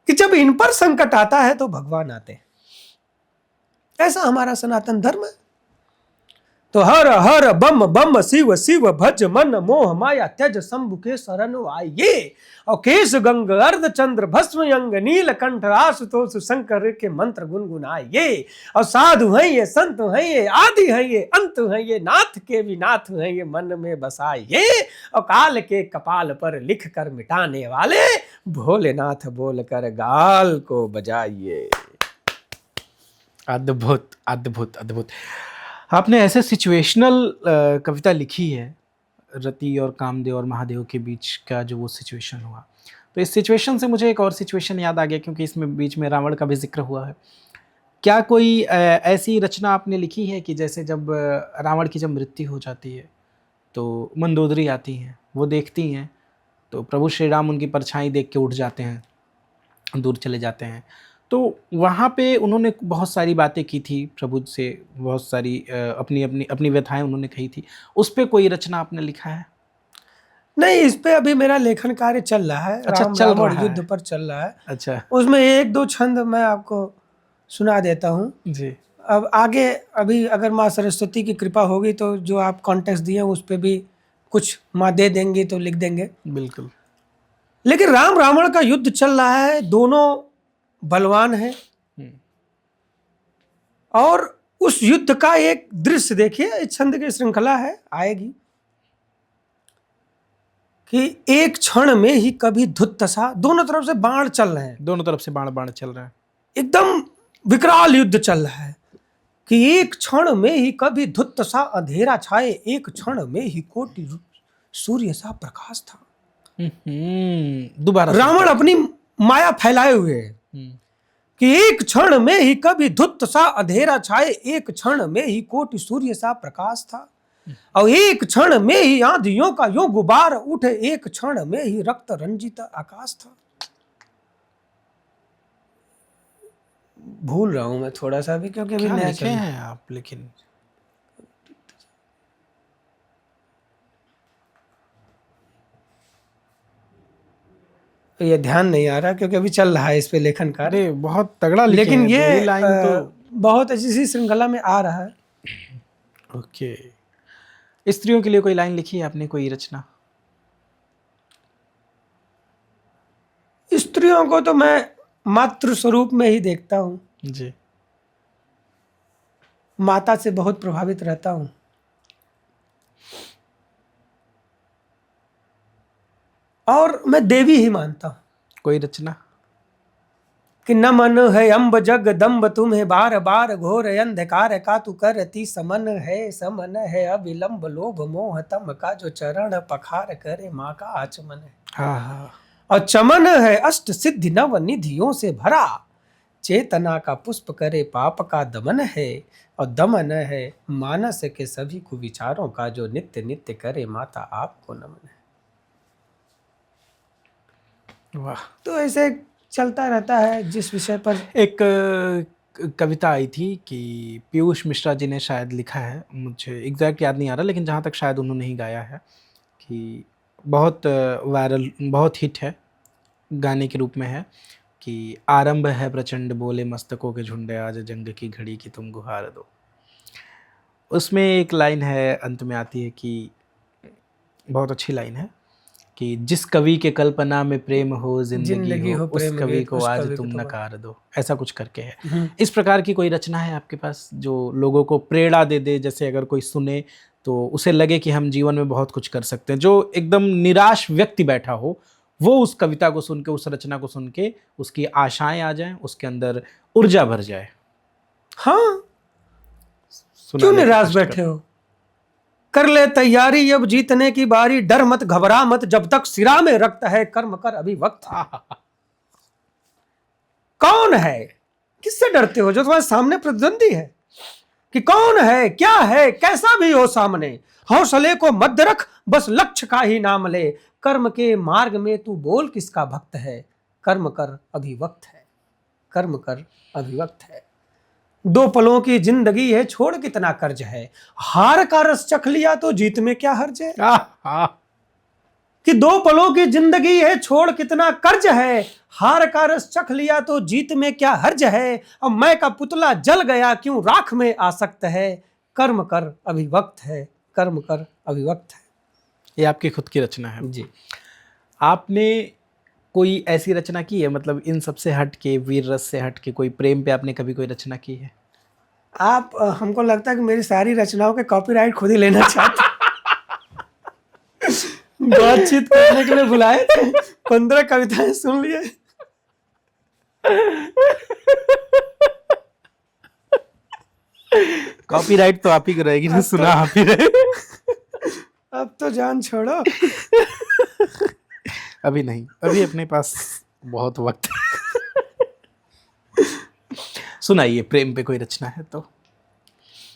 कि जब इन पर संकट आता है तो भगवान आते हैं। ऐसा हमारा सनातन धर्म है। तो हर हर बम बम शिव शिव भज मन मोह माया त्यज शंभु के शरण आइए। और केश गंग अर्ध चंद्र भस्म अंग नील कंठ आशुतोष शंकर के मंत्र गुनगुनाइए। और साधु हैं ये, संत हैं ये, आदि हैं ये, अंत हैं ये, नाथ के भी नाथ हैं ये, मन में बसाइए। और काल के कपाल पर लिख कर मिटाने वाले भोलेनाथ बोल कर गाल को बजाइए। अद्भुत अद्भुत अद्भुत। आपने ऐसे सिचुएशनल कविता लिखी है, रति और कामदेव और महादेव के बीच का जो वो सिचुएशन हुआ, तो इस सिचुएशन से मुझे एक और सिचुएशन याद आ गया, क्योंकि इसमें बीच में रावण का भी जिक्र हुआ है। क्या कोई ऐसी रचना आपने लिखी है कि जैसे जब रावण की जब मृत्यु हो जाती है तो मंदोदरी आती हैं, वो देखती हैं तो प्रभु श्री राम उनकी परछाई देख के उठ जाते हैं, दूर चले जाते हैं, तो वहाँ पे उन्होंने बहुत सारी बातें की थी प्रभु से, बहुत सारी अपनी अपनी अपनी व्यथाएं उन्होंने कही थी। उस पे कोई रचना आपने लिखा है? नहीं, इस पे अभी मेरा लेखन कार्य चल रहा है। अच्छा, राम चल रावण रहा है। युद्ध पर चल रहा है। अच्छा उसमें एक दो छंद मैं आपको सुना देता हूँ। जी, अब आगे अभी अगर माँ सरस्वती की कृपा होगी तो जो आप कॉन्टेक्स्ट दिए उस पे भी कुछ माँ दे देंगी तो लिख देंगे। बिल्कुल। लेकिन राम रावण का युद्ध चल रहा है, दोनों बलवान हैं। और उस युद्ध का एक दृश्य देखिए, इस छंद की श्रृंखला है, आएगी कि एक क्षण में ही कभी धुत्तसा, दोनों तरफ से बाण चल रहे हैं, दोनों तरफ से बाण बाण चल रहे हैं, एकदम विकराल युद्ध चल रहा है कि एक क्षण में ही कभी धुत्त सा अंधेरा छाए, एक क्षण में ही कोटि सूर्य सा प्रकाश था। दोबारा रावण अपनी माया फैलाए हुए है कि एक क्षण में ही कभी धुत्त सा अंधेरा छाए, एक क्षण में ही कोटि सूर्य सा प्रकाश था। और एक क्षण में ही आंधियों का यो गुबार उठे, एक क्षण में ही रक्त रंजित आकाश था। भूल रहा हूं मैं थोड़ा सा भी, क्योंकि अभी क्या नया लिखे हैं आप? लेकिन ये ध्यान नहीं आ रहा क्योंकि अभी चल रहा है इस पे लेखन कार्य। अरे बहुत तगड़ा लिखे लेकिन हैं, ये दो ही लाइन तो बहुत अच्छी सी श्रृंखला में आ रहा है। ओके। स्त्रियों के लिए कोई लाइन लिखी है आपने, कोई रचना? स्त्रियों को तो मैं मातृ स्वरूप में ही देखता हूँ, जी, माता से बहुत प्रभावित रहता हूँ। और मैं देवी ही मानता हूँ। कोई रचना? कि न मन है अम्ब जग दम्ब तुम्हें बार बार घोर अंधकार का तू करती समन है अविलंब लोभ मोह तम का जो चरण पखार करे माँ का आचमन है। हाँ हाँ। और चमन है अष्ट सिद्धि नव निधियों से भरा, चेतना का पुष्प करे पाप का दमन है। और दमन है मानस के सभी कुविचारों का जो नित्य नित्य करे माता आपको नमन है। वाह। तो ऐसे चलता रहता है। जिस विषय पर एक कविता आई थी कि पीयूष मिश्रा जी ने शायद लिखा है, मुझे एग्जैक्ट याद नहीं आ रहा, लेकिन जहाँ तक शायद उन्होंने ही गाया है, कि बहुत वायरल, बहुत हिट है, गाने के रूप में है कि आरंभ है प्रचंड बोले मस्तकों के झुंडे, आज जंग की घड़ी की तुम गुहार दो। उसमें एक लाइन है, अंत में आती है कि बहुत अच्छी लाइन है कि जिस कवि के कल्पना में प्रेम हो जिंदगी हो, उस कवि को आज तुम नकार दो, ऐसा कुछ करके है। इस प्रकार की कोई रचना है आपके पास जो लोगों को प्रेरणा दे दे, जैसे अगर कोई सुने तो उसे लगे कि हम जीवन में बहुत कुछ कर सकते हैं, जो एकदम निराश व्यक्ति बैठा हो वो उस कविता को सुन के, उस रचना को सुन के उसकी आशाएं आ जाएं, उसके अंदर ऊर्जा भर जाए? हाँ, क्यों निराश बैठे हो? कर ले तैयारी, अब जीतने की बारी, डर मत घबरा मत, जब तक सिरा में रक्त है, कर्म कर अभी वक्त। कौन है? किससे डरते हो? जो तुम्हारे सामने प्रतिद्वंदी है। कि कौन है, क्या है, कैसा भी हो सामने, हौसले को मत रख, बस लक्ष्य का ही नाम ले। कर्म के मार्ग में तू बोल किसका भक्त है, कर्म कर अभी वक्त है, कर्म कर अभी वक्त है। दो पलों की जिंदगी है, छोड़ कितना कर्ज है, हार का रस चख लिया तो जीत में क्या हर्ज है। कि दो पलों की जिंदगी है, छोड़ कितना कर्ज है, हार का रस चख लिया तो जीत में क्या हर्ज है। अब मैं का पुतला जल गया, क्यों राख में आसक्त है, कर्म कर अभी वक्त है, कर्म कर अभी वक्त है। ये आपकी खुद की रचना है जी। आपने कोई ऐसी रचना की है, मतलब इन सब से हट के, वीर रस से हट के, कोई प्रेम पे आपने कभी कोई रचना की है? आप हमको लगता है कि मेरी सारी रचनाओं के कॉपीराइट खुद ही लेना चाहते बातचीत करने के लिए बुलाए थे, 15 कविताएं सुन लिए। कॉपीराइट तो आप ही को रहेगी ना, सुना आप ही रहे। अब तो जान छोड़ो। अभी नहीं, अभी अपने पास बहुत वक्त है। सुनाइए, प्रेम पे कोई रचना है तो।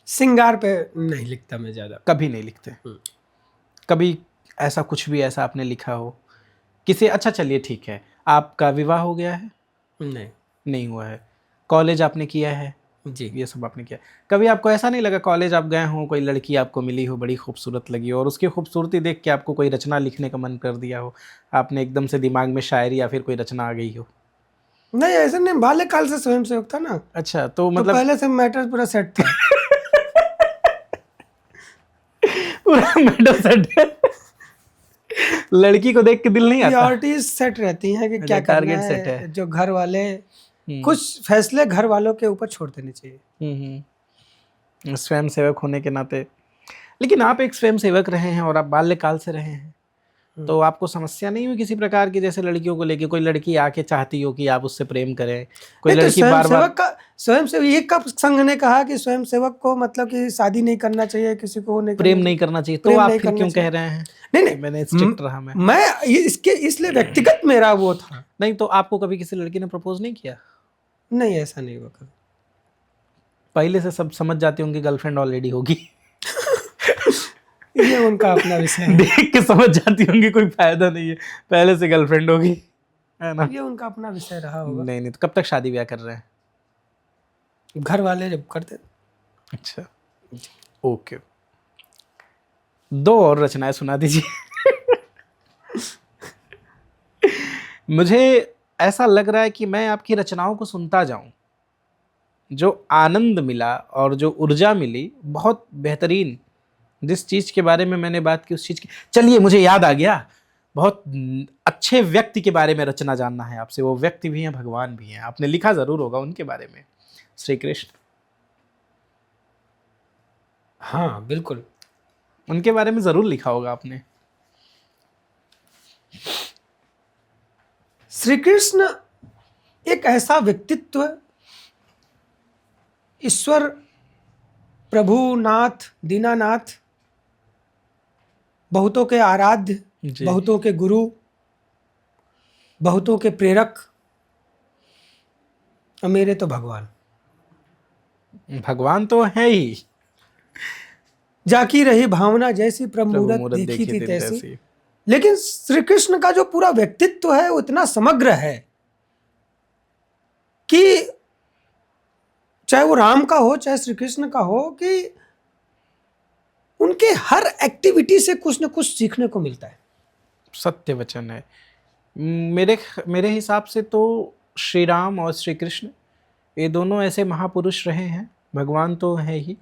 सिंगार पे नहीं लिखता मैं ज्यादा। कभी नहीं लिखते? कभी ऐसा कुछ भी ऐसा आपने लिखा हो किसी? अच्छा चलिए ठीक है, आपका विवाह हो गया है? नहीं हुआ है। कॉलेज आपने किया है? जी। ये सब आपने किया। कभी आपको ऐसा नहीं लगा कॉलेज आप गए हो, कोई लड़की आपको मिली हो, बड़ी खूबसूरत लगी हो और उसकी खूबसूरती देख के आपको कोई रचना लिखने का मन कर दिया हो, आपने एकदम से दिमाग में शायरी या फिर कोई रचना आ गई हो? नहीं, ऐसा नहीं, बाल्यकाल से स्वयं सेवक था ना। अच्छा, तो तो मतलब पहले से मैटर पूरा सेट था। पूरा मैटर सेट है। लड़की को देख के दिल नहीं आता? प्रायोरिटीज सेट रहती हैं कि क्या करना टारगेट सेट है, है। जो घर वाले कुछ फैसले घर वालों के ऊपर छोड़ देने चाहिए। स्वयं सेवक होने के नाते, लेकिन आप एक स्वयं सेवक रहे हैं और आप बाल्यकाल से रहे हैं, तो आपको समस्या नहीं हुई किसी प्रकार की? जैसे लड़कियों को लेके कोई लड़की आके चाहती हो कि आप उससे प्रेम करें, कोई नहीं, तो लड़की बार बार स्वयं सेवक ये कब संघ ने कहा कि स्वयं सेवक को मतलब कि शादी नहीं करना चाहिए, किसी को नहीं प्रेम नहीं करना चाहिए? तो प्रेम आप नहीं फिर करना क्यों चाहिए। कह रहे हैं नहीं कि मैंने स्ट्रिक्ट रहा? मैं इसके इसलिए व्यक्तिगत मेरा वो था। नहीं, तो आपको कभी किसी लड़की ने प्रपोज नहीं किया? नहीं, ऐसा नहीं हुआ कभी। पहले से सब समझ जाती होंगी गर्लफ्रेंड ऑलरेडी होगी। ये उनका अपना विषय है। देख के समझ जाती होंगी कोई फायदा नहीं है, पहले से गर्लफ्रेंड होगी, है ना? ये उनका अपना विषय रहा होगा। नहीं, तो कब तक शादी ब्याह कर रहे हैं? घर वाले जब करते। अच्छा, ओके। 2 और रचनाएं सुना दीजिए। मुझे ऐसा लग रहा है कि मैं आपकी रचनाओं को सुनता जाऊं, जो आनंद मिला और जो ऊर्जा मिली, बहुत बेहतरीन। जिस चीज़ के बारे में मैंने बात की उस चीज़ की, चलिए मुझे याद आ गया, बहुत अच्छे व्यक्ति के बारे में रचना जानना है आपसे। वो व्यक्ति भी हैं, भगवान भी हैं, आपने लिखा ज़रूर होगा उनके बारे में, श्री कृष्ण। हाँ बिल्कुल, उनके बारे में ज़रूर लिखा होगा आपने। श्री कृष्ण एक ऐसा व्यक्तित्व, ईश्वर, प्रभु, नाथ, दीनानाथ, बहुतों के आराध्य, बहुतों के गुरु, बहुतों के प्रेरक, और मेरे तो भगवान। भगवान तो है ही। जाकी रही भावना जैसी प्रभु मूरत मूरत देखी थी दिन तैसी। लेकिन श्री कृष्ण का जो पूरा व्यक्तित्व है वो इतना समग्र है कि चाहे वो राम का हो चाहे श्री कृष्ण का हो, कि उनके हर एक्टिविटी से कुछ न कुछ सीखने को मिलता है। सत्य वचन है। मेरे हिसाब से तो श्री राम और श्री कृष्ण ये दोनों ऐसे महापुरुष रहे हैं, भगवान तो है ही,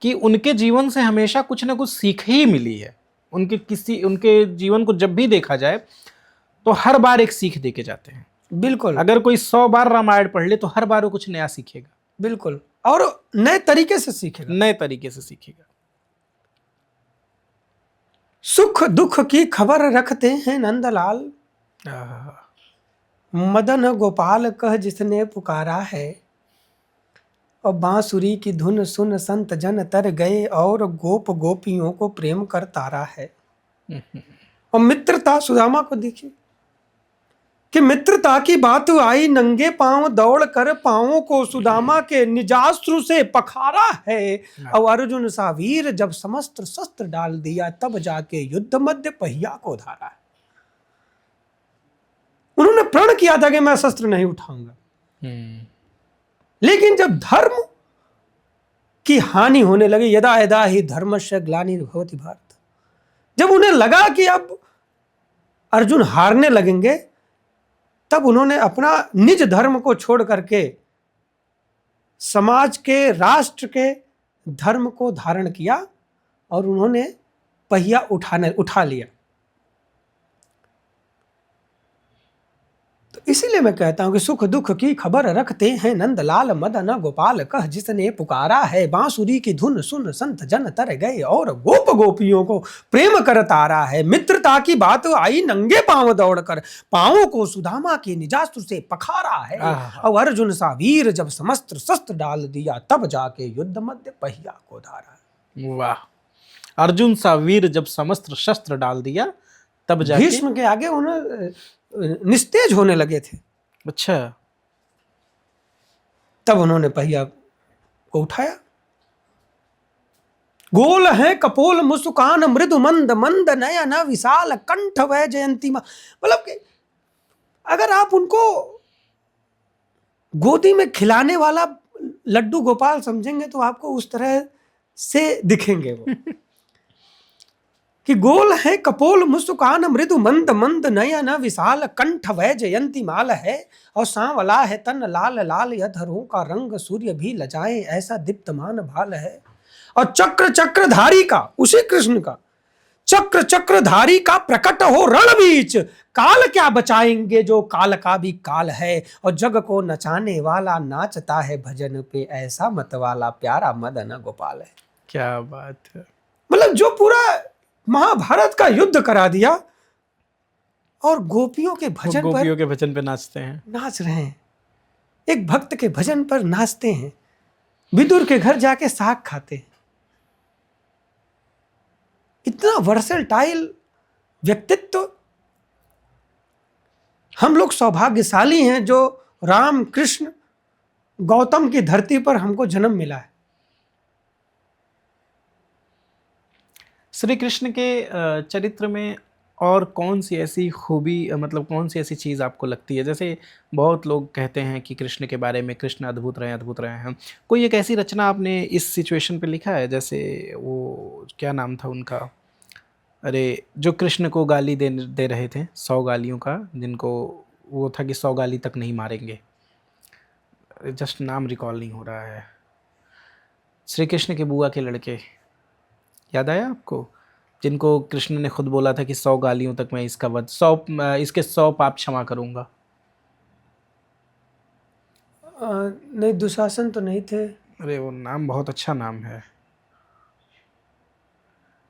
कि उनके जीवन से हमेशा कुछ ना कुछ सीख ही मिली है। उनके जीवन को जब भी देखा जाए तो हर बार एक सीख दे के जाते हैं। बिल्कुल, अगर कोई 100 बार रामायण पढ़ ले तो हर बार वो कुछ नया सीखेगा। बिल्कुल, और नए तरीके से सीखेगा, नए तरीके से सीखेगा। सुख दुख की खबर रखते हैं नंदलाल, मदन गोपाल कह जिसने पुकारा है, और बांसुरी की धुन सुन संत जन तर गए, और गोप गोपियों को प्रेम कर तारा है। और मित्रता, सुदामा को देखिए कि मित्रता की बात आई, नंगे पांव दौड़ कर पांवों को सुदामा के निजाश्रु से पखारा है। और अर्जुन सा वीर जब समस्त शस्त्र डाल दिया, तब जाके युद्ध मध्य पहिया को धारा है। उन्होंने प्रण किया था कि मैं शस्त्र नहीं उठाऊंगा, लेकिन जब धर्म की हानि होने लगी, यदा यदा ही धर्मस्य ग्लानिर्भवति भारत, जब उन्हें लगा कि अब अर्जुन हारने लगेंगे, तब उन्होंने अपना निज धर्म को छोड़ करके समाज के, राष्ट्र के धर्म को धारण किया और उन्होंने पहिया उठा लिया। तो इसीलिए मैं कहता हूं कि सुख दुख की खबर रखते हैं नंदलाल मदन गोपाल, कह जिसने पुकारा है बांसुरी की धुन सुन संत जन तर गए, और गोप गोपियों को प्रेम करता आ रहा है। मित्रता की बात आई नंगे पांव दौड़कर, पांवों को सुदामा के निजास्त्र से पखारा है। और अर्जुन सा वीर जब समस्त्र शस्त्र डाल दिया, तब जाके युद्ध मध्य पहिया को धारा। वाह, अर्जुन सा वीर जब समस्त्र शस्त्र डाल दिया तब जाके भीष्म के आगे उन्हें निस्तेज होने लगे थे। अच्छा, तब उन्होंने पहिया को उठाया। गोल है कपोल मुस्कान मृदु मंद मंद नयन विशाल कंठ वह जयंती मां। मतलब कि अगर आप उनको गोदी में खिलाने वाला लड्डू गोपाल समझेंगे तो आपको उस तरह से दिखेंगे वो कि गोल है कपोल मुस्कान मृदु मंद मंद नयन विशाल कंठ वह जयंती माल है, और सांवला है तन लाल लाल यधरों का रंग सूर्य भी लजाए ऐसा दीप्तमान भाल है। और चक्र चक्रधारी का, उसी कृष्ण का चक्र चक्रधारी का प्रकट हो रण बीच, काल क्या बचाएंगे जो काल का भी काल है। और जग को नचाने वाला नाचता है भजन पे, ऐसा मत वाला प्यारा मदन गोपाल है। क्या बात है। मतलब जो पूरा महाभारत का युद्ध करा दिया और गोपियों के भजन पे नाचते हैं, नाच रहे हैं, एक भक्त के भजन पर नाचते हैं, विदुर के घर जाके साग खाते हैं। इतना वर्सेटाइल व्यक्तित्व। हम लोग सौभाग्यशाली हैं जो राम कृष्ण गौतम की धरती पर हमको जन्म मिला है। श्री कृष्ण के चरित्र में और कौन सी ऐसी खूबी, मतलब कौन सी ऐसी चीज़ आपको लगती है? जैसे बहुत लोग कहते हैं कि कृष्ण के बारे में, कृष्ण अद्भुत रहे हैं। कोई एक ऐसी रचना आपने इस सिचुएशन पे लिखा है? जैसे वो क्या नाम था उनका, अरे जो कृष्ण को गाली दे रहे थे 100 गालियों का, जिनको वो था कि 100 गाली तक नहीं मारेंगे, जस्ट नाम रिकॉल नहीं हो रहा है। श्री कृष्ण के बुआ के लड़के, याद आया आपको? जिनको कृष्ण ने खुद बोला था कि 100 गालियों तक मैं इसका वध, इसके 100 पाप क्षमा करूंगा। नहीं, दुशासन तो नहीं थे। अरे वो नाम बहुत अच्छा नाम है,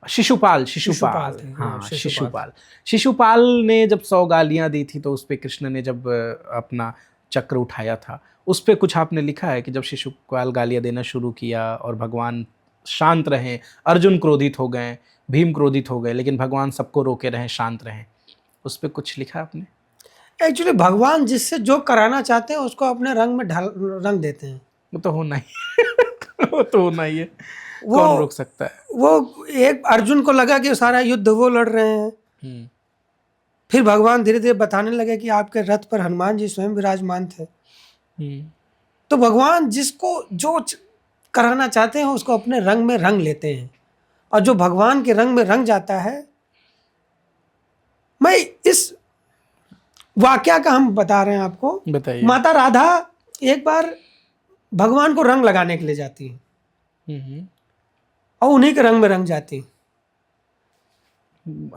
शिशुपाल। हाँ, शिशुपाल ने जब 100 गालियां दी थी तो उस पे कृष्ण ने जब अपना चक्र उठाया था, उस पे कुछ आपने लिखा है कि जब शिशुपाल गालियां देना शुरू किया और भगवान शांत रहे, अर्जुन क्रोधित हो गए, भीम क्रोधित हो गए, लेकिन भगवान सबको रोके रहे, शांत रहे, उस पे कुछ लिखा आपने? एक्चुअली भगवान जिससे जो कराना चाहते हैं उसको अपने रंग में रंग देते हैं। वो तो होना ही वो तो होना ही है, कौन रोक सकता है? वो एक अर्जुन को लगा कि सारा युद्ध वो लड़ रहे हैं, फिर भगवान धीरे धीरे बताने लगे कि आपके रथ पर हनुमान जी स्वयं विराजमान थे। तो भगवान जिसको जो कराना चाहते हैं उसको अपने रंग में रंग लेते हैं, और जो भगवान के रंग में रंग जाता है। मैं इस वाक्या का हम बता रहे हैं आपको, बताइए। माता राधा एक बार भगवान को रंग लगाने के लिए जाती है और उन्हीं के रंग में रंग जाती है।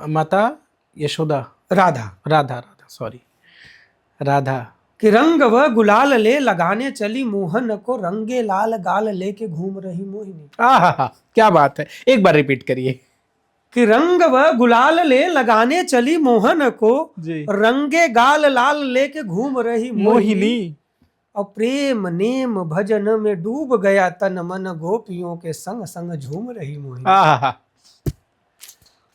माता यशोदा, राधा सॉरी, राधा कि रंग व गुलाल ले लगाने चली मोहन को, रंगे लाल गाल लेके घूम रही मोहिनी। क्या बात है, एक बार रिपीट करिए। कि रंग व गुलाल ले लगाने चली मोहन को, रंगे गाल लाल लेके घूम रही मोहिनी। और प्रेम नेम भजन में डूब गया तन मन, गोपियों के संग संग झूम रही मोहिनी।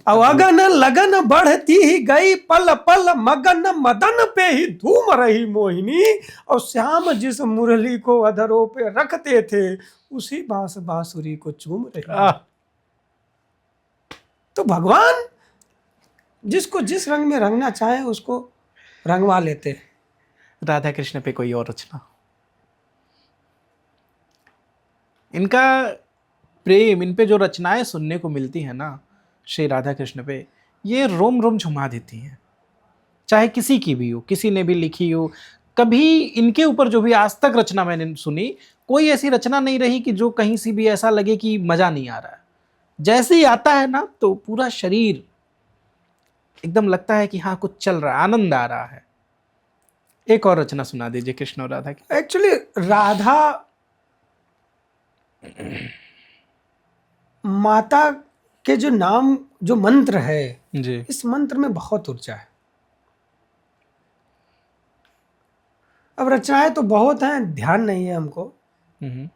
और अगन लगन बढ़ती ही गई, पल पल मगन मदन पे ही धूम रही मोहिनी। और श्याम जिस मुरली को अधरों पे रखते थे, उसी बांसुरी को चूम रही। तो भगवान जिसको जिस रंग में रंगना चाहे उसको रंगवा लेते। राधा कृष्ण पे कोई और रचना? इनका प्रेम, इन पे जो रचनाएं सुनने को मिलती है ना श्री राधा कृष्ण पे, ये रोम रोम झुमा देती हैं। चाहे किसी की भी हो, किसी ने भी लिखी हो, कभी इनके ऊपर जो भी आज तक रचना मैंने सुनी, कोई ऐसी रचना नहीं रही कि जो कहीं से भी ऐसा लगे कि मजा नहीं आ रहा है। जैसे ही आता है ना तो पूरा शरीर एकदम लगता है कि हाँ कुछ चल रहा है, आनंद आ रहा है। एक और रचना सुना दीजिए कृष्ण और राधा की। एक्चुअली राधा माता के जो नाम, जो मंत्र है, जी। इस मंत्र में बहुत ऊर्जा है। अब रचनाएं तो बहुत हैं, ध्यान नहीं है हमको, हम्म।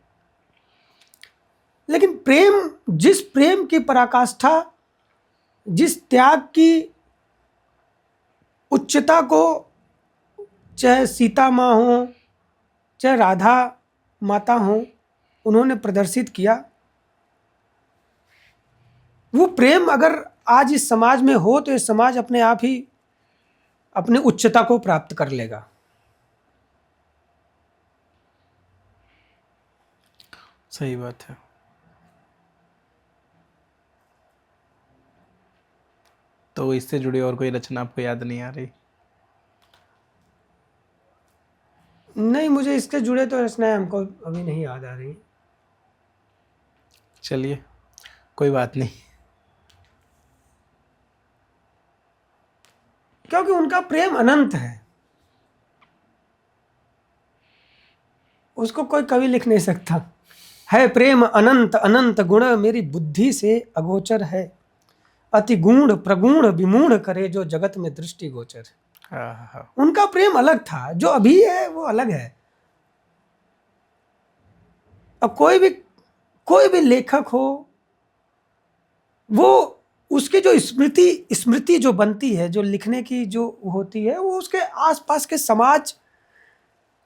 लेकिन प्रेम, जिस प्रेम की पराकाष्ठा, जिस त्याग की उच्चता को चाहे सीता माँ हो, चाहे राधा माता हो, उन्होंने प्रदर्शित किया, वो प्रेम अगर आज इस समाज में हो तो ये समाज अपने आप ही अपनी उच्चता को प्राप्त कर लेगा। सही बात है। तो इससे जुड़ी और कोई रचना आपको याद नहीं आ रही? नहीं, मुझे इसके जुड़े तो रचनाएं हमको अभी नहीं याद आ रही। चलिए कोई बात नहीं। क्योंकि उनका प्रेम अनंत है, उसको कोई कवि लिख नहीं सकता। है प्रेम अनंत अनंत गुण, मेरी बुद्धि से अगोचर है, अति गूढ़ प्रगूढ़ विमूढ़ करे, जो जगत में दृष्टि गोचर है। हाँ। उनका प्रेम अलग था, जो अभी है वो अलग है। अब कोई भी लेखक हो, वो उसकी जो स्मृति जो बनती है, जो लिखने की जो होती है, वो उसके आसपास के समाज।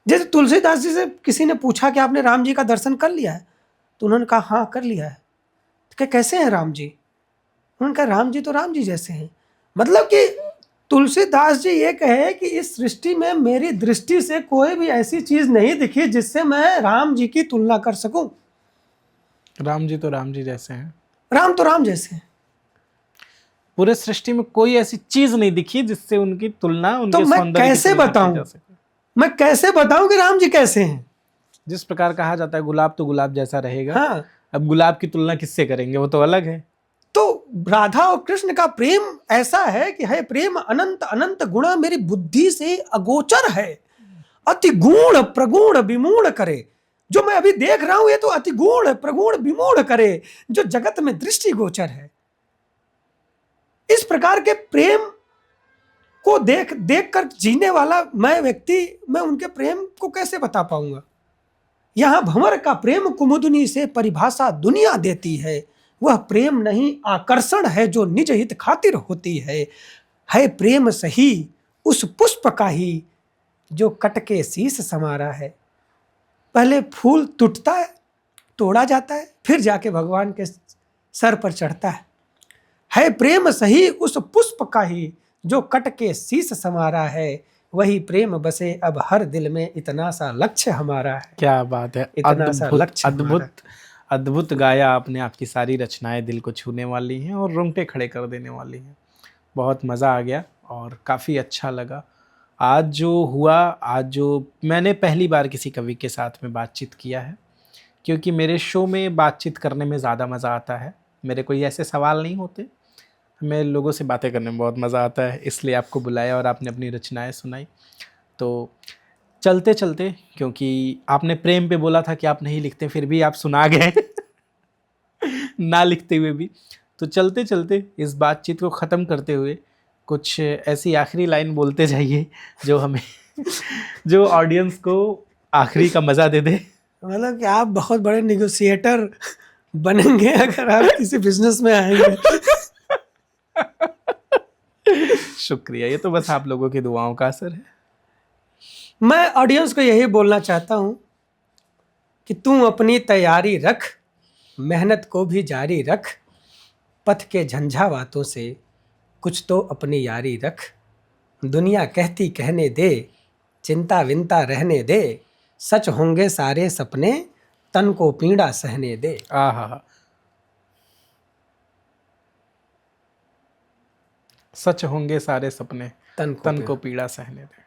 जैसे तुलसीदास जी से किसी ने पूछा कि आपने राम जी का दर्शन कर लिया है, तो उन्होंने कहा हाँ कर लिया है। तो क्या कैसे हैं राम जी? उन्होंने कहा राम जी तो राम जी जैसे हैं। मतलब कि तुलसीदास जी ये कहे कि इस सृष्टि में मेरी दृष्टि से कोई भी ऐसी चीज नहीं दिखी जिससे मैं राम जी की तुलना कर सकूं। राम जी तो राम जी जैसे हैं। राम तो राम जैसे हैं। पूरे सृष्टि में कोई ऐसी चीज नहीं दिखी जिससे उनकी तुलना, उनके तो मैं सौंदर्य की कैसे तुलना की बताऊं, जा सके। मैं कैसे बताऊं कि राम जी कैसे हैं? जिस प्रकार कहा जाता है गुलाब तो गुलाब जैसा रहेगा। हाँ, अब गुलाब की तुलना किससे करेंगे, वो तो अलग है। तो राधा और कृष्ण का प्रेम ऐसा है कि है प्रेम अनंत अनंत गुणा, मेरी बुद्धि से अगोचर है, अति गूढ़ प्रगूढ़ विमूढ़ करे। जो मैं अभी देख रहा हूं ये तो अति गूढ़ प्रगूढ़ विमूढ़ करे, जो जगत में दृष्टि गोचर है। इस प्रकार के प्रेम को देख कर जीने वाला मैं व्यक्ति, मैं उनके प्रेम को कैसे बता पाऊंगा? यहां भंवर का प्रेम कुमुदनी से परिभाषा दुनिया देती है, वह प्रेम नहीं आकर्षण है जो निज हित खातिर होती है प्रेम सही उस पुष्प का ही जो कटके शीश समारा है। पहले फूल टूटता है, तोड़ा जाता है, फिर जाके भगवान के सर पर चढ़ता है प्रेम सही उस पुष्प का ही जो कटके शीश समारा है, वही प्रेम बसे अब हर दिल में, इतना सा लक्ष्य हमारा है। क्या बात है, इतना सा लक्ष्य अद्भुत अद्भुत गाया आपने। आपकी सारी रचनाएं दिल को छूने वाली हैं और रोंगटे खड़े कर देने वाली हैं। बहुत मज़ा आ गया और काफ़ी अच्छा लगा। आज जो हुआ, आज जो मैंने पहली बार किसी कवि के साथ में बातचीत किया है, क्योंकि मेरे शो में बातचीत करने में ज़्यादा मज़ा आता है। मेरे कोई ऐसे सवाल नहीं होते, हमें लोगों से बातें करने में बहुत मज़ा आता है, इसलिए आपको बुलाया और आपने अपनी रचनाएं सुनाई। तो चलते चलते, क्योंकि आपने प्रेम पे बोला था कि आप नहीं लिखते, फिर भी आप सुना गए ना लिखते हुए भी। तो चलते चलते इस बातचीत को ख़त्म करते हुए कुछ ऐसी आखिरी लाइन बोलते जाइए जो हमें जो ऑडियंस को आखिरी का मज़ा दे दे। मतलब कि आप बहुत बड़े निगोशिएटर बनेंगे अगर आप किसी बिजनेस में आएंगे। शुक्रिया, ये तो बस आप लोगों की दुआओं का असर है। मैं ऑडियंस को यही बोलना चाहता हूं कि तू अपनी तैयारी रख, मेहनत को भी जारी रख, पथ के झंझावातों से कुछ तो अपनी यारी रख। दुनिया कहती कहने दे, चिंता विंता रहने दे, सच होंगे सारे सपने, तन को पीड़ा सहने दे। आहा, सच होंगे सारे सपने, तन को पीड़ा सहने दे।